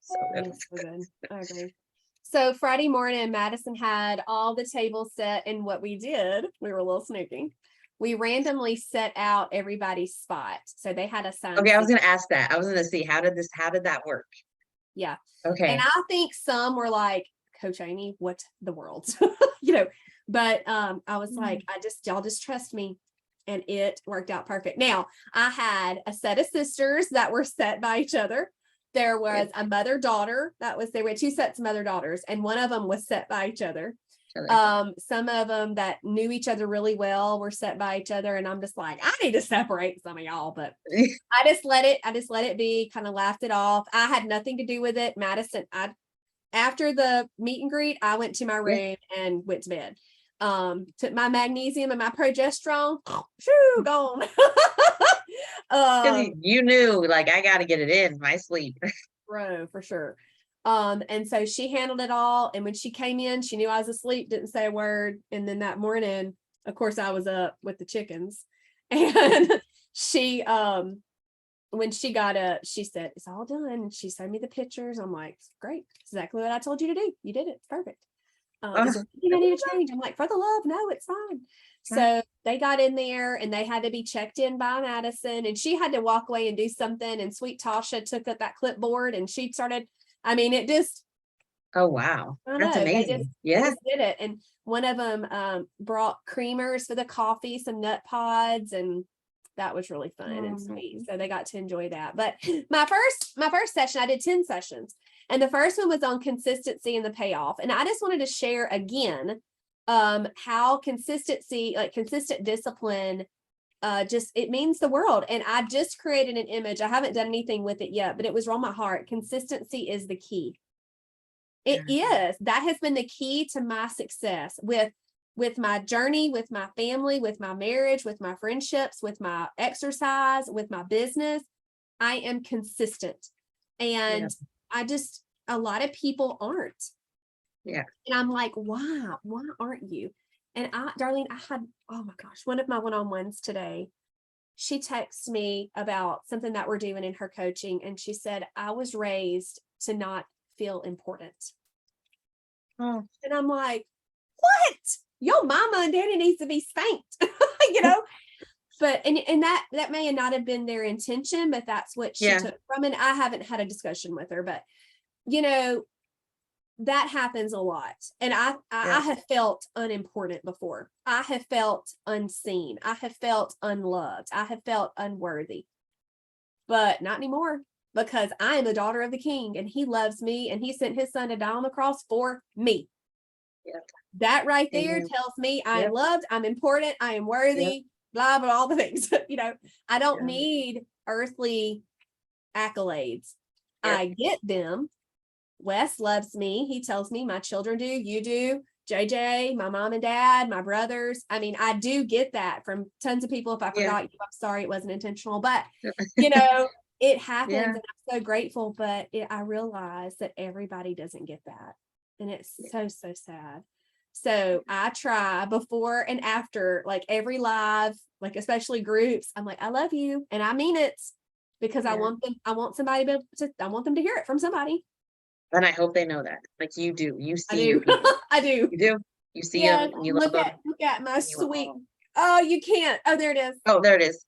So good. So good. I agree. So Friday morning, Madison had all the tables set, and what we did, we were a little sneaky. We randomly set out everybody's spot. So they had assigned. Okay, I was going to ask that. I was going to see how did that work? Yeah. Okay. And I think some were like, Coach Amy, what the world, but I was like, y'all just trust me. And it worked out perfect. Now I had a set of sisters that were set by each other. There was a mother-daughter there were two sets of mother-daughters, and one of them was set by each other. Some of them that knew each other really well were set by each other. And I'm just like, I need to separate some of y'all, but I just let it be, kind of laughed it off. I had nothing to do with it. Madison, after the meet and greet, I went to my room and went to bed. Took my magnesium and my progesterone, gone. You knew, like, I got to get it in my sleep. Bro, for sure. And so she handled it all. And when she came in, she knew I was asleep, didn't say a word. And then that morning, of course, I was up with the chickens. And she, when she got up, she said, it's all done. And she sent me the pictures. I'm like, great. Exactly what I told you to do. You did it. It's perfect. Is there anything I need to change? I'm like, for the love, no, it's fine. So they got in there and they had to be checked in by Madison, and she had to walk away and do something. And sweet Tasha took up that clipboard and she started, it just. Oh, wow. That's amazing. They just did it. And one of them brought creamers for the coffee, some nut pods, and that was really fun and sweet. So they got to enjoy that. But my first session, I did 10 sessions. And the first one was on consistency and the payoff. And I just wanted to share again how consistency, like consistent discipline, it means the world. And I just created an image. I haven't done anything with it yet, but it was on my heart. Consistency is the key. It is. That has been the key to my success with my journey, with my family, with my marriage, with my friendships, with my exercise, with my business. I am consistent. And a lot of people aren't. Yeah. And I'm like, why aren't you? And Darlene, I had, oh my gosh, one of my one-on-ones today, she texted me about something that we're doing in her coaching. And she said, I was raised to not feel important. Oh. And I'm like, what? Your mama and daddy needs to be spanked, But and that may not have been their intention, but that's what she took from it. I haven't had a discussion with her, but that happens a lot. And I have felt unimportant before. I have felt unseen. I have felt unloved. I have felt unworthy. But not anymore, because I am the daughter of the King, and he loves me, and he sent his son to die on the cross for me. Yep. That right there tells me I am loved, I'm important, I am worthy. blah, blah, all the things. I don't need earthly accolades. Yep. I get them. Wes loves me. He tells me my children do, you do, JJ, my mom and dad, my brothers. I mean, I do get that from tons of people. If I forgot you, I'm sorry, it wasn't intentional, but it happens, and I'm so grateful. But I realize that everybody doesn't get that, and it's so sad. So I try before and after, like every live, like especially groups, I'm like, I love you, and I mean it, because I want them. I want somebody I want them to hear it from somebody. And I hope they know that. Like you do. You see your people. I do. You do. You see them. You look love look at my sweet. Oh, you can't. Oh, there it is. Oh, there it is.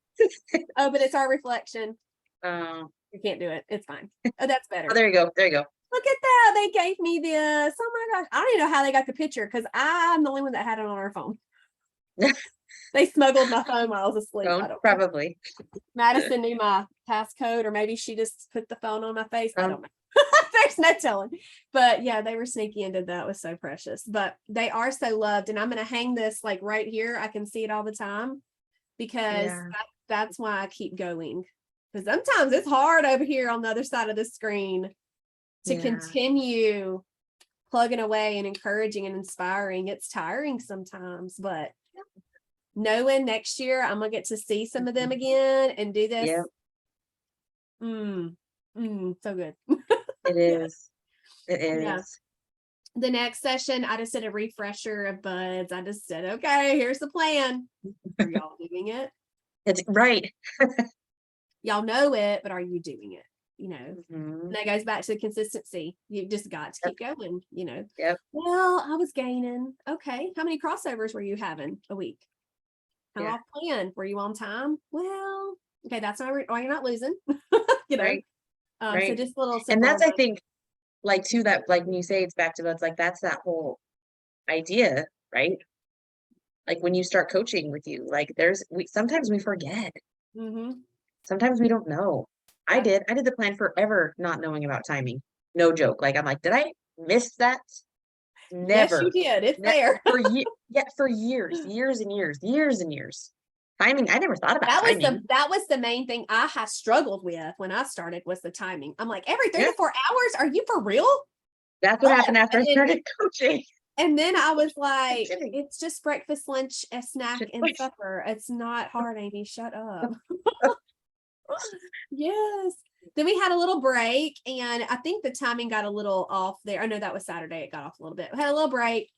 Oh, but it's our reflection. Oh. You can't do it. It's fine. Oh, that's better. Oh, there you go. There you go. Look at that. They gave me this. Oh my gosh. I don't even know how they got the picture, because I'm the only one that had it on our phone. They smuggled my phone while I was asleep. I don't probably. know. Madison knew my passcode, or maybe she just put the phone on my face. I don't know. There's no telling. But yeah, they were sneaky and did that. It was so precious. But they are so loved. And I'm going to hang this like right here. I can see it all the time, because that's why I keep going. Because sometimes it's hard over here on the other side of the screen to continue plugging away and encouraging and inspiring. It's tiring sometimes, but knowing next year I'm gonna get to see some of them again and do this. So good. It is. It is. Yeah. The next session, I just did a refresher of buds. I just said, okay, here's the plan. Are y'all doing it? It's right. Y'all know it, but are you doing it? And that goes back to the consistency. You've just got to keep going, Yep. Well, I was gaining. Okay. How many crossovers were you having a week? How off plan? Were you on time? Well, okay, that's why you're not losing. Right. So just little simple. And that's, I think, like too, that like when you say it's back to that's like that's that whole idea, right? Like when you start coaching with you, like sometimes we forget. Sometimes we don't know. I did the plan forever not knowing about timing. No joke. Like I'm like, did I miss that? Never. Yes, you did. It's there. For years and years. Timing, I never thought about timing. That was the main thing I have struggled with when I started, was the timing. I'm like, every 3 to 4 hours? Are you for real? That's what happened after I started coaching. And then I was like, it's just breakfast, lunch, a snack, and supper. It's not hard, Amy. Shut up. Yes. Then we had a little break, and I think the timing got a little off there. I know that was Saturday. It got off a little bit. We had a little break,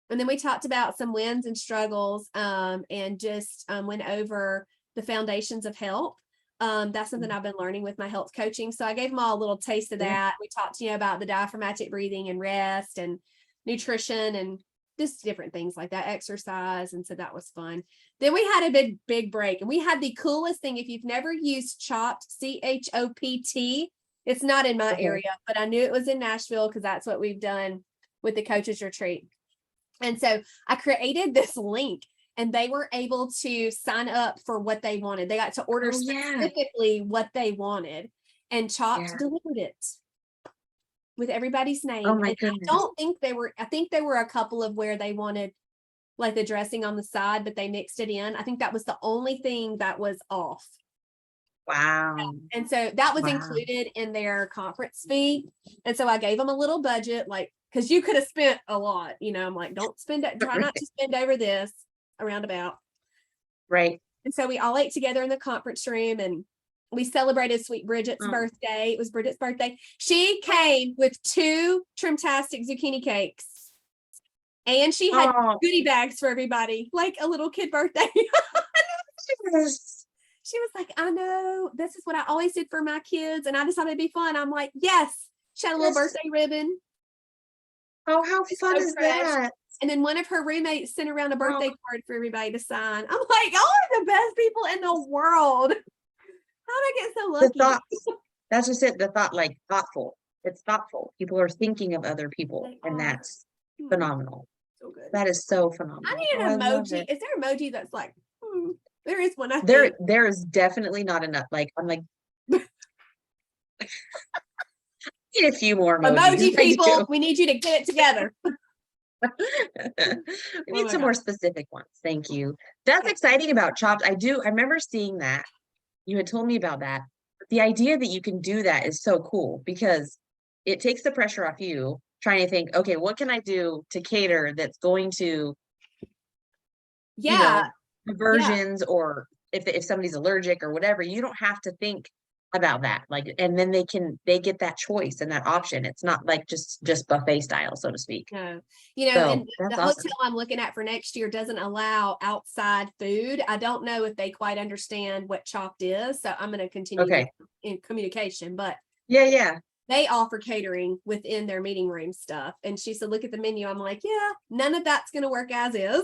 and then we talked about some wins and struggles, and just went over the foundations of health. That's something I've been learning with my health coaching. So I gave them all a little taste of that. We talked, about the diaphragmatic breathing and rest and nutrition and just different things like that, exercise. And so that was fun. Then we had a big break, and we had the coolest thing. If you've never used Chopt, CHOPT, it's not in my area, but I knew it was in Nashville because that's what we've done with the coaches retreat. And so I created this link, and they were able to sign up for what they wanted. They got to order specifically what they wanted, and Chopt delivered it with everybody's name. Oh my goodness. I think there were a couple of where they wanted like the dressing on the side, but they mixed it in. I think that was the only thing that was off. Wow. And so that was included in their conference fee. And so I gave them a little budget, like, because you could have spent a lot, I'm like, try not to spend over this, around about. Right. And so we all ate together in the conference room, and we celebrated sweet Bridget's birthday. It was Bridget's birthday. She came with 2 Trimtastic zucchini cakes, and she had goodie bags for everybody, like a little kid birthday. She was like, I know, this is what I always did for my kids, and I just thought it'd be fun. I'm like, yes. She had a little birthday ribbon. Oh, how fun is that? And then one of her roommates sent around a birthday card for everybody to sign. I'm like, y'all are the best people in the world. How did I get so lucky? The thoughts, that's just it. The thought, like thoughtful. It's thoughtful. People are thinking of other people, and that's phenomenal. So good. That is so phenomenal. I need an emoji. Is there an emoji that's like, there is one. There is definitely not enough. Like, I'm like, need a few more emojis. Emoji people, we need you to get it together. We Oh need my some God. more specific ones. Thank you. That's Okay. exciting about Chopped. I remember seeing that. You had told me about that. The idea that you can do that is so cool because it takes the pressure off you trying to think, okay, what can I do to cater that's going to, you Yeah. know, aversions, or if somebody's allergic or whatever, you don't have to think about that. Like, and then they get that choice and that option. It's not like just buffet style, so to speak. No, you know, So and the that's awesome. hotel I'm looking at for next year doesn't allow outside food. I don't know if they quite understand what Chopped is, so I'm going to continue Okay. in communication, but Yeah. they offer catering within their meeting room stuff. And she said, look at the menu. I'm like, yeah, none of that's going to work as is,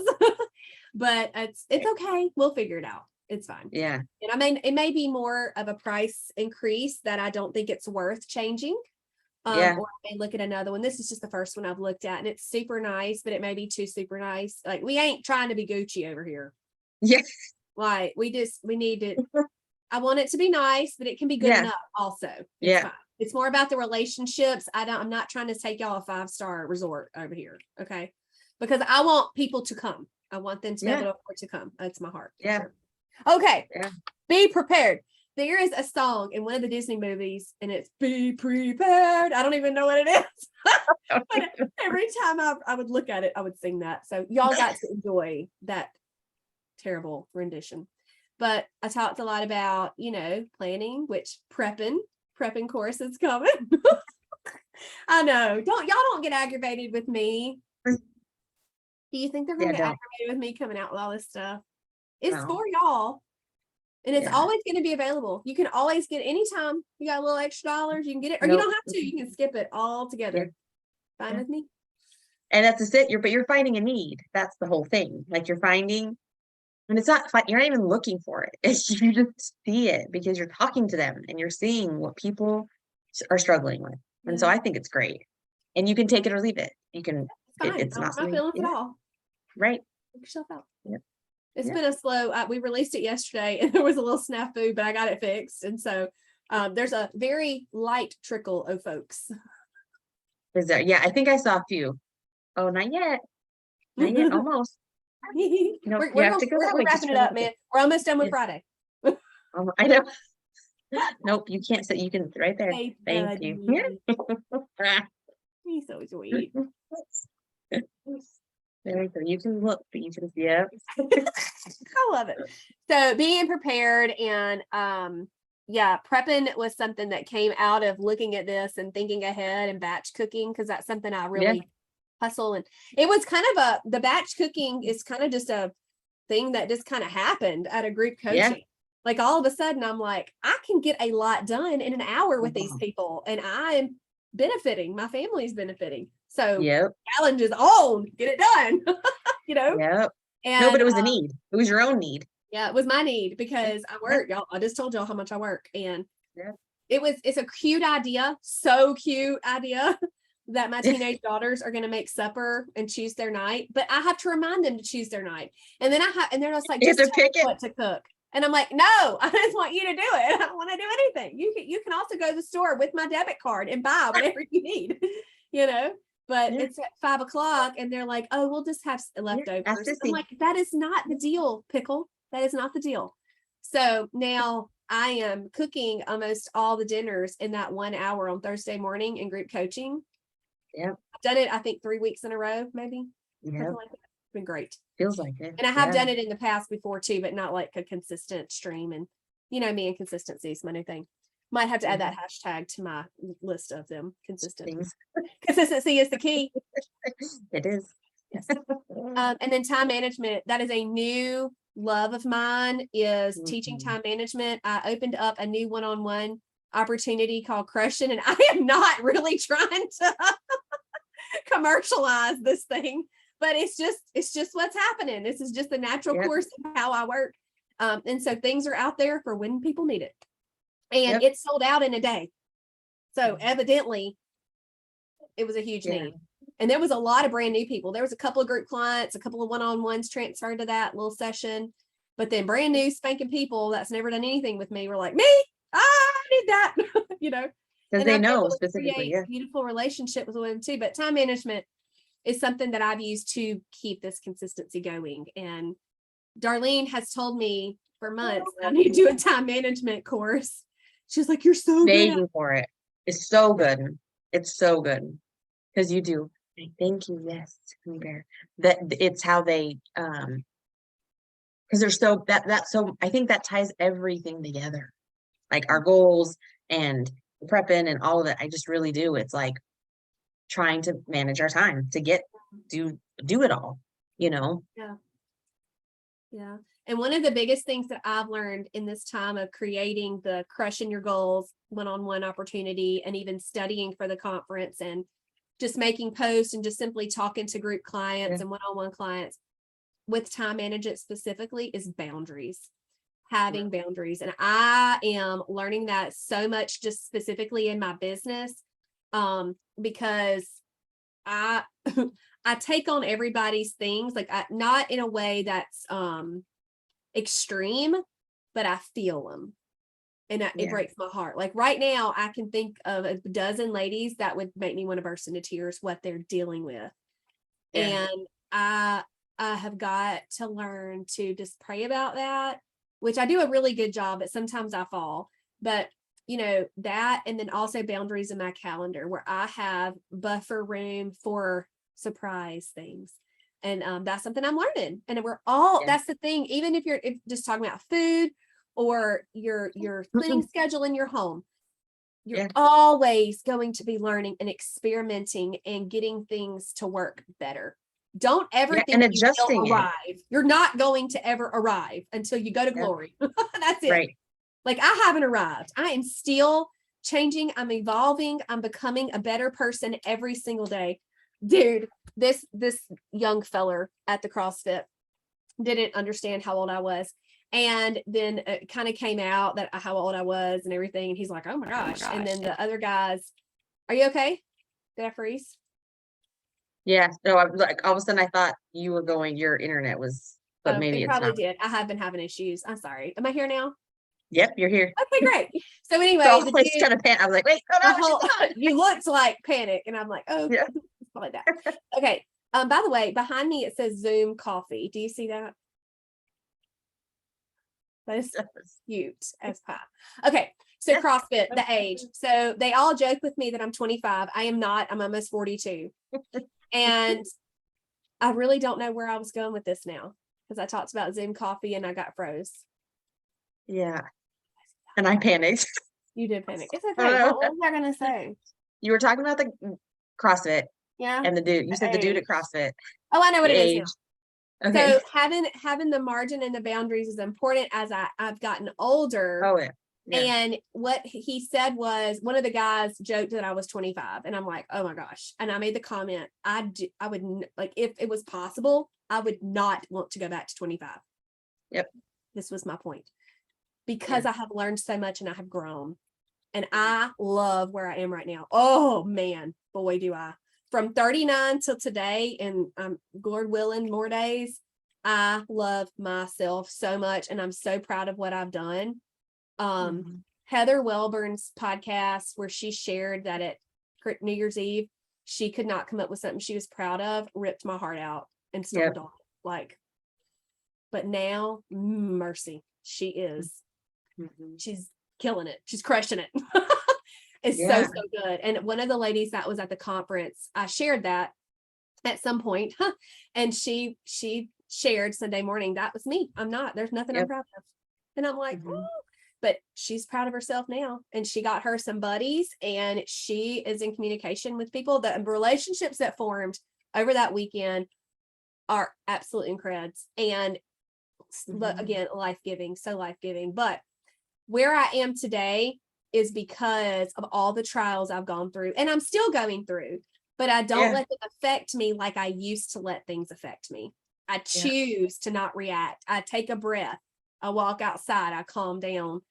but it's okay. We'll figure it out. It's fine. Yeah. And I mean, it may be more of a price increase that I don't think it's worth changing. Yeah. Or I may look at another one. This is just the first one I've looked at, and it's super nice, but it may be too super nice. Like, we ain't trying to be Gucci over here. Yeah. Like, we need it. I want it to be nice, but it can be good Yeah. enough also. It's Yeah. fine. It's more about the relationships. I'm not trying to take y'all a 5-star resort over here. Okay. Because I want people to come. I want them to be able to afford to come. That's my heart. Yeah. Sure. Okay. Yeah. Be prepared. There is a song in one of the Disney movies, and it's "Be Prepared." I don't even know what it is. But every time I would look at it, I would sing that. So y'all got to enjoy that terrible rendition. But I talked a lot about, planning, which prepping course is coming. I know. Y'all don't get aggravated with me. Do you think they're gonna get aggravated with me coming out with all this stuff? It's for y'all. And it's always going to be available. You can always get anytime you got a little extra dollars, you can get it, or you don't have to. You can skip it all together. Fine with me. And that's just it. But you're finding a need. That's the whole thing. Like, you're finding, and it's not you're not even looking for it. It's, you just see it because you're talking to them and you're seeing what people are struggling with. And so I think it's great. And you can take it or leave it. You can. It's not my feelings at all. Right. Take yourself out. Yeah. It's been a slow. We released it yesterday, and there was a little snafu, but I got it fixed. And so there's a very light trickle of folks. Is there? Yeah, I think I saw a few. Oh, not yet. Not yet. Almost. No, we're wrapping it up, man. We're almost done with Friday. I know. Nope, you can't say. You can right there. Thank you. He's so sweet. There we go. You can look, but you can see it. I love it. So being prepared and prepping was something that came out of looking at this and thinking ahead and batch cooking, because that's something I really hustle. And it was kind of the batch cooking is kind of just a thing that just kind of happened at a group coaching. Yeah. Like, all of a sudden I'm like, I can get a lot done in an hour with these people, and I'm benefiting. My family's benefiting. So challenge is on, get it done. And no, but it was a need. It was your own need. Yeah, it was my need because I work, y'all. I just told y'all how much I work, and it's a cute idea, so cute idea that my teenage daughters are going to make supper and choose their night, but I have to remind them to choose their night, and then and they're just like, just pick what to cook. And I'm like, no, I just want you to do it. I don't want to do anything. You can also go to the store with my debit card and buy whatever you need, But it's at 5:00, and they're like, oh, we'll just have leftovers. I'm like, that is not the deal, Pickle. That is not the deal. So now I am cooking almost all the dinners in that 1 hour on Thursday morning in group coaching. Yeah. I've done it, I think, 3 weeks in a row, maybe. Yeah. Like that. It's been great. Feels like it. And I have done it in the past before too, but not like a consistent stream. And me and consistency is my new thing. Might have to add that hashtag to my list of them. Consistency is the key. It is. Yes. And then time management. That is a new love of mine, is teaching time management. I opened up a new one-on-one opportunity called Crushing, and I am not really trying to commercialize this thing, but it's just what's happening. This is just the natural course of how I work. And so things are out there for when people need it. And it's sold out in a day. So evidently it was a huge need. And there was a lot of brand new people. There was a couple of group clients, a couple of one-on-ones transferred to that little session, but then brand new spanking people that's never done anything with me were like, me, I need that, Because they know specifically. Beautiful relationship with them too. But time management is something that I've used to keep this consistency going. And Darlene has told me for months that I need to do a time management course. She's like, you're so good at Begging for it. It's so good. It's so good. Because you do. Thank you. Yes, Honey Bear. That it's how they because they're so that's so I think that ties everything together. Like our goals and prepping and all of it. I just really do. It's like trying to manage our time to do it all, you know? Yeah. Yeah. And one of the biggest things that I've learned in this time of creating the crushing your goals one-on-one opportunity and even studying for the conference and just making posts and just simply talking to group clients and one-on-one clients with time management specifically is boundaries, having boundaries. And I am learning that so much just specifically in my business because I I take on everybody's things, like not in a way that's extreme, but I feel them. And it breaks my heart. Like right now, I can think of a dozen ladies that would make me want to burst into tears what they're dealing with. Yeah. And I have got to learn to just pray about that, which I do a really good job, but sometimes I fall. But you know, that, and then also boundaries in my calendar where I have buffer room for surprise things. And that's something I'm learning. And we're all, that's the thing, even if you're just talking about food or your cleaning schedule in your home, you're always going to be learning and experimenting and getting things to work better. Don't ever think and you adjusting will arrive. You're not going to ever arrive until you go to glory. That's it. Right. Like I haven't arrived. I am still changing. I'm evolving. I'm becoming a better person every single day. Dude, this young feller at the CrossFit didn't understand how old I was. And then it kind of came out that how old I was and everything. And he's like, oh my gosh. And then the other guys, are you okay? Did I freeze? Yeah. No, I like all of a sudden I thought you were going, your internet was, but maybe it it's probably not. did. I have been having issues. I'm sorry. Am I here now? Yep, you're here. Okay, great. So anyway, so the dude, kind of I was like, wait, you looked like panic, and I'm like, oh, yeah. It's probably that. Okay. By the way, behind me it says Zoom Coffee. Do you see that? That is cute as pie. Okay, so CrossFit, the age. So they all joke with me that I'm 25. I am not. I'm almost 42, and I really don't know where I was going with this now because I talked about Zoom Coffee and I got froze. Yeah. And I panicked. You did panic. It's okay. What was I going to say? You were talking about the CrossFit. Yeah. And the dude, you said the dude at CrossFit. Oh, I know what it is now. Okay. So having the margin and the boundaries is important as I've gotten older. Oh, yeah. And what he said was, one of the guys joked that I was 25, and I'm like, oh my gosh. And I made the comment, I would, like, if it was possible, I would not want to go back to 25. Yep. This was my point. Because I have learned so much and I have grown. And I love where I am right now. Oh man, boy, do I. From 39 till today, and Lord willing, more days, I love myself so much. And I'm so proud of what I've done. Heather Welburn's podcast, where she shared that at New Year's Eve, she could not come up with something she was proud of, ripped my heart out and stomped on it. Like, but now, mercy, she is. She's killing it. She's crushing it. It's so good. And one of the ladies that was at the conference, I shared that at some point, and she shared Sunday morning, that was me. I'm not. There's nothing I'm proud of. And I'm like, oh. But she's proud of herself now, and she got her some buddies, and she is in communication with people. The relationships that formed over that weekend are absolutely incredible, and again, life-giving, so life-giving. But where I am today is because of all the trials I've gone through, and I'm still going through, but I don't let them affect me like I used to let things affect me. I choose to not react. I take a breath. I walk outside. I calm down.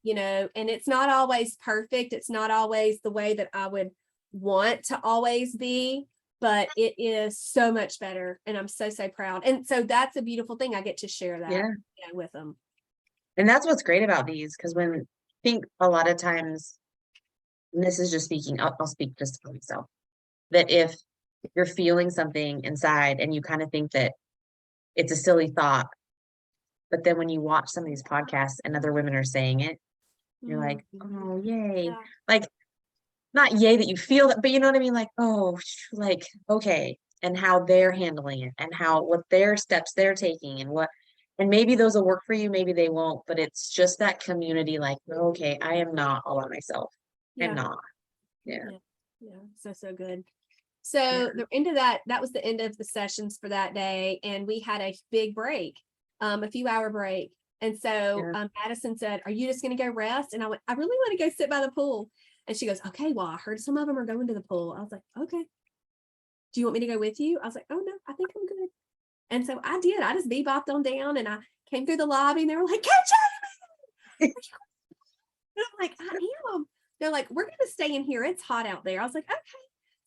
You know, and it's not always perfect. It's not always the way that I would want to always be, but it is so much better. And I'm so proud. And so that's a beautiful thing. I get to share that with them. And that's what's great about these, because when I think a lot of times, and this is just speaking, I'll speak just for myself, that if you're feeling something inside and you kind of think that it's a silly thought. But then when you watch some of these podcasts and other women are saying it, you're like, oh, yay. Yeah. Like, not yay that you feel that, but you know what I mean? Like, oh, like, okay. And how they're handling it and what their steps they're taking and maybe those will work for you, maybe they won't, but it's just that community, like, okay, I am not all by myself. I'm Yeah. not. Yeah. Yeah. So good. So Yeah. the end of that was the end of the sessions for that day. And we had a big break, a few hour break. And so Madison said, are you just going to go rest? And I went, I really want to go sit by the pool. And she goes, okay, well, I heard some of them are going to the pool. I was like, okay. Do you want me to go with you? I was like, oh no, I think I'm good. And so I did. I just bebopped on down and I came through the lobby and they were like, catch up. And I'm like, I am. They're like, we're going to stay in here. It's hot out there. I was like, okay.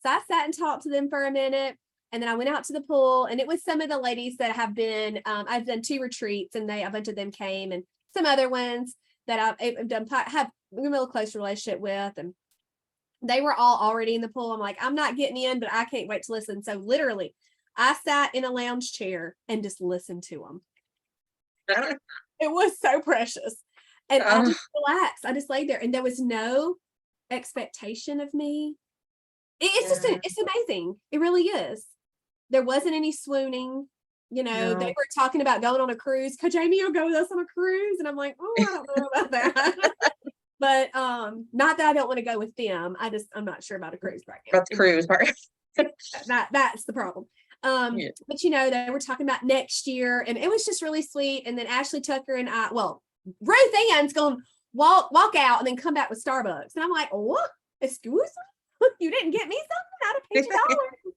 So I sat and talked to them for a minute. And then I went out to the pool and it was some of the ladies that have been, I've done 2 retreats and a bunch of them came, and some other ones that I've done, have a real close relationship with. And they were all already in the pool. I'm like, I'm not getting in, but I can't wait to listen. So literally I sat in a lounge chair and just listened to them. It was so precious. And I just relaxed. I just laid there and there was no expectation of me. It's just, it's amazing. It really is. There wasn't any swooning. You know, they were talking about going on a cruise. Could Jamie will go with us on a cruise? And I'm like, oh, I don't know about that. But not that I don't want to go with them. I'm not sure about a cruise right now. About the cruise part. That's the problem. But you know, they were talking about next year and it was just really sweet. And then Ashley Tucker and Ruth Ann's going to walk out and then come back with Starbucks. And I'm like, what? Excuse me? You didn't get me something out of $50?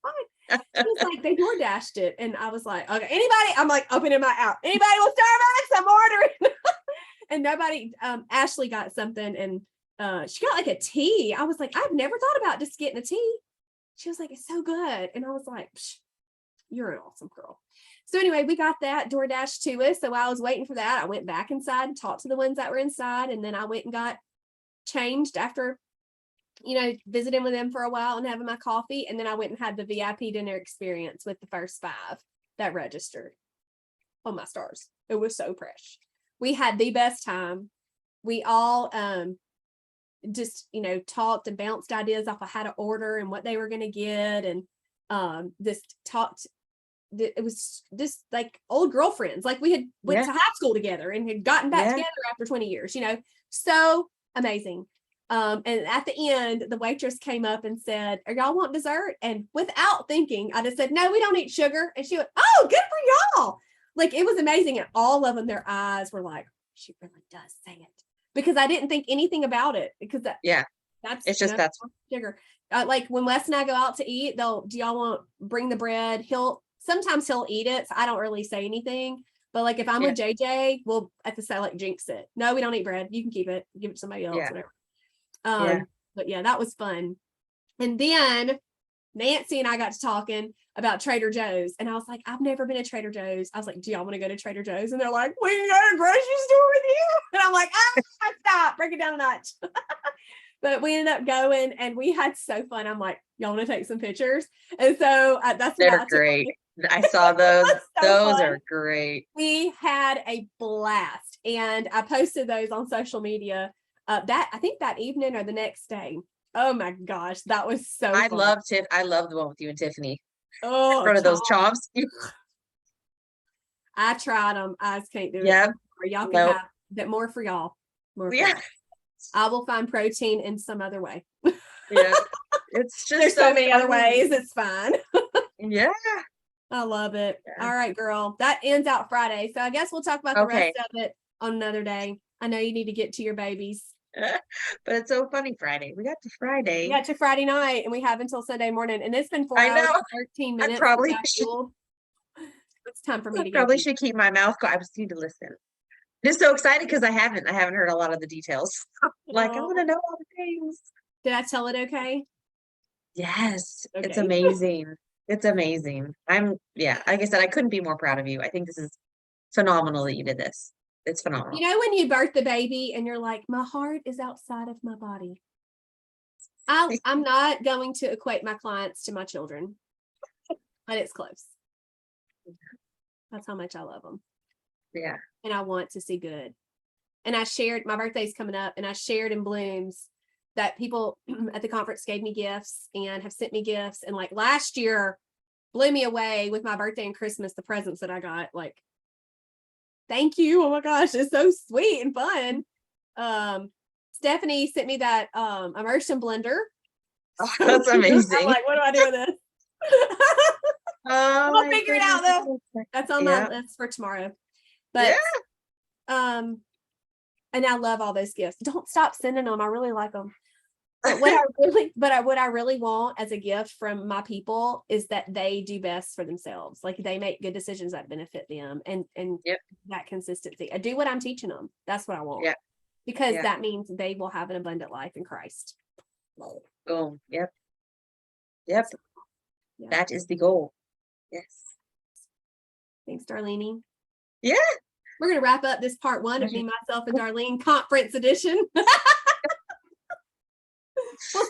Fine. It was like they door dashed it. And I was like, okay, anybody? I'm like opening my out. Anybody with Starbucks? I'm ordering. And nobody, Ashley got something and she got like a tea. I was like, I've never thought about just getting a tea. She was like, it's so good. And I was like, you're an awesome girl. So anyway, we got that DoorDash to us. So while I was waiting for that, I went back inside and talked to the ones that were inside. And then I went and got changed after, you know, visiting with them for a while and having my coffee. And then I went and had the VIP dinner experience with the first 5 that registered. Oh my stars. It was so fresh. We had the best time. We all just, you know, talked and bounced ideas off of how to order and what they were going to get. And just talked. It was just like old girlfriends. Like we had went to high school together and had gotten back together after 20 years, you know, so amazing. And at the end, the waitress came up and said, are y'all want dessert? And without thinking, I just said, no, we don't eat sugar. And she went, oh, good for y'all. Like it was amazing. And all of them, their eyes were like, she really does say it, because I didn't think anything about it, because that's that's sugar. Like when Wes and I go out to eat, do y'all want bring the bread? Sometimes he'll eat it. So I don't really say anything, but like if I'm with JJ, we'll at the side like jinx it. No, we don't eat bread. You can keep it, give it to somebody else, whatever. But that was fun. And then Nancy and I got to talking about Trader Joe's. And I was like, I've never been to Trader Joe's. I was like, do y'all want to go to Trader Joe's? And they're like, we can go to a grocery store with you. And I'm like, stop, break it down a notch. But we ended up going and we had so fun. I'm like, y'all want to take some pictures? And so they're great. I saw those. Those are great. We had a blast. And I posted those on social media I think that evening or the next day. Oh my gosh, that was so fun. I love the one with you and Tiffany. Oh, in front of those chops. I tried them. I just can't do it. Or y'all can have that more for y'all. I will find protein in some other way. It's just there's so many other ways. It's fine. I love it. All right, girl. That ends out Friday. So I guess we'll talk about the rest of it on another day. I know you need to get to your babies. But it's so funny. Friday. We got to Friday. We got to Friday night and we have until Sunday morning. And it's been 4 hours and 13 minutes. I probably should. It's time for me to probably should keep my mouth quiet. I just need to listen. Just so excited because I haven't heard a lot of the details. Like I want to know all the things. Did I tell it okay? Yes. Okay. It's amazing. It's amazing. Like I said, I couldn't be more proud of you. I think this is phenomenal that you did this. It's phenomenal. You know, when you birth the baby and you're like, my heart is outside of my body. I'm not going to equate my clients to my children. but it's close. That's how much I love them. Yeah. And I want to see good. And I shared, my birthday's coming up, and I shared in Blooms that people at the conference gave me gifts and have sent me gifts. And like last year blew me away with my birthday and Christmas, the presents that I got. Like, thank you. Oh my gosh, it's so sweet and fun. Stephanie sent me that immersion blender. Oh, that's amazing. I'm like, what do I do with this? Oh, We'll figure it out though. That's on my list for tomorrow. But and I love all those gifts. Don't stop sending them. I really like them. But what I really want as a gift from my people is that they do best for themselves. Like they make good decisions that benefit them, and that consistency. I do what I'm teaching them. That's what I want. Because that means they will have an abundant life in Christ. Boom. Yep. That is the goal. Yes. Thanks, Darlene. Yeah. We're going to wrap up this part 1 of me, myself, and Darlene conference edition. We'll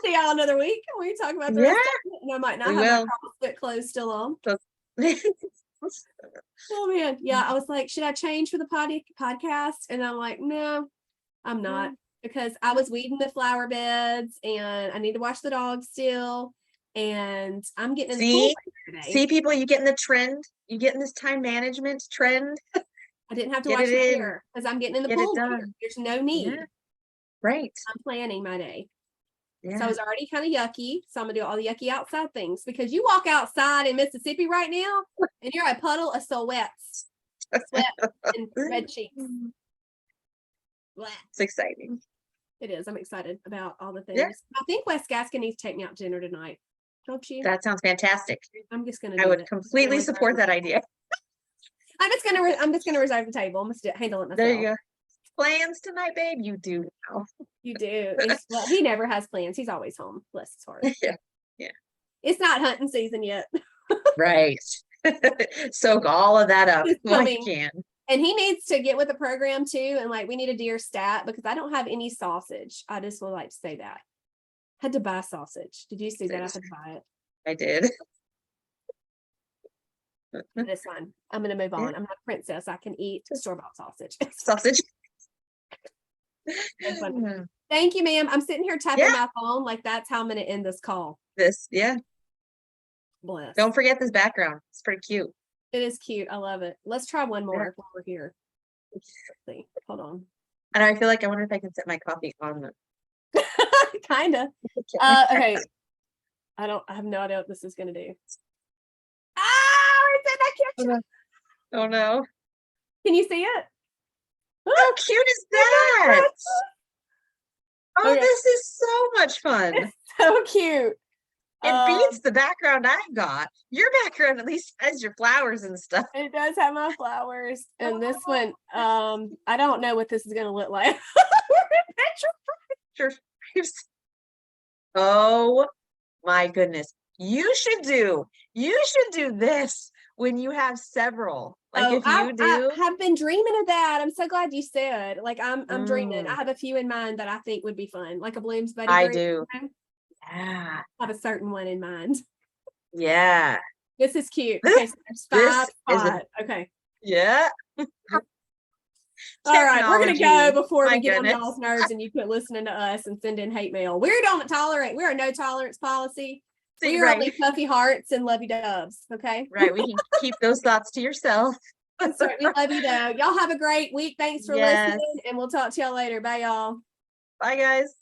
see y'all another week. We talk about the rest of it. And I might not have my CrossFit clothes still on. Oh man. Yeah. I was like, should I change for the podcast? And I'm like, no, I'm not, because I was weeding the flower beds and I need to watch the dogs still. And I'm getting in the pool today. See, people, you getting the trend? You getting this time management trend? I didn't have to watch my hair because I'm getting in the pool. There's no need. Yeah. Right. I'm planning my day. Yeah. So I was already kind of yucky. So I'm gonna do all the yucky outside things, because you walk outside in Mississippi right now and you're a puddle of sweat and red cheeks. It's exciting. It is. I'm excited about all the things. Yeah. I think Wes Gaskin needs to take me out to dinner tonight. Don't you? That sounds fantastic. I'm just gonna. I would completely support that idea. I'm just gonna reserve the table. I'm gonna handle it myself. There you go. Plans tonight, babe? You do now. You do. Well, he never has plans. He's always home. Bless his heart. Yeah. It's not hunting season yet. Right. Soak all of that up. I can. And he needs to get with the program too. And like, we need a deer stat, because I don't have any sausage. I just would like to say that. Had to buy sausage. Did you see that? I had to buy it. I did. This one. I'm going to move on. I'm not a princess. I can eat store-bought sausage. Sausage. Thank you, ma'am. I'm sitting here tapping my phone. Like, that's how I'm going to end this call. Bless. Don't forget this background. It's pretty cute. It is cute. I love it. Let's try one more while we're here. Let's see. Hold on. And I feel like, I wonder if I can set my coffee on the kind of. Okay. I have no idea what this is going to do. It's in the kitchen. Oh no. Can you see it? How cute is that? Oh, this is so much fun. It's so cute. It beats the background I've got. Your background at least has your flowers and stuff. It does have my flowers. And this one, I don't know what this is going to look like. Oh my goodness. You should do this when you have several. Like I have been dreaming of that. I'm so glad you said. Like I'm dreaming. I have a few in mind that I think would be fun. Like a Blooms buddy. I do. Yeah. I have a certain one in mind. Yeah. This is cute. Okay, so there's 5 okay. Yeah. All right, we're gonna go before we get on y'all's nerves and you quit listening to us and send in hate mail. We don't tolerate. We're a no tolerance policy. We're only puffy hearts and lovey doves. Okay. Right. We can keep those thoughts to yourself. Certainly love you though. Y'all have a great week. Thanks for listening, and we'll talk to y'all later. Bye, y'all. Bye, guys.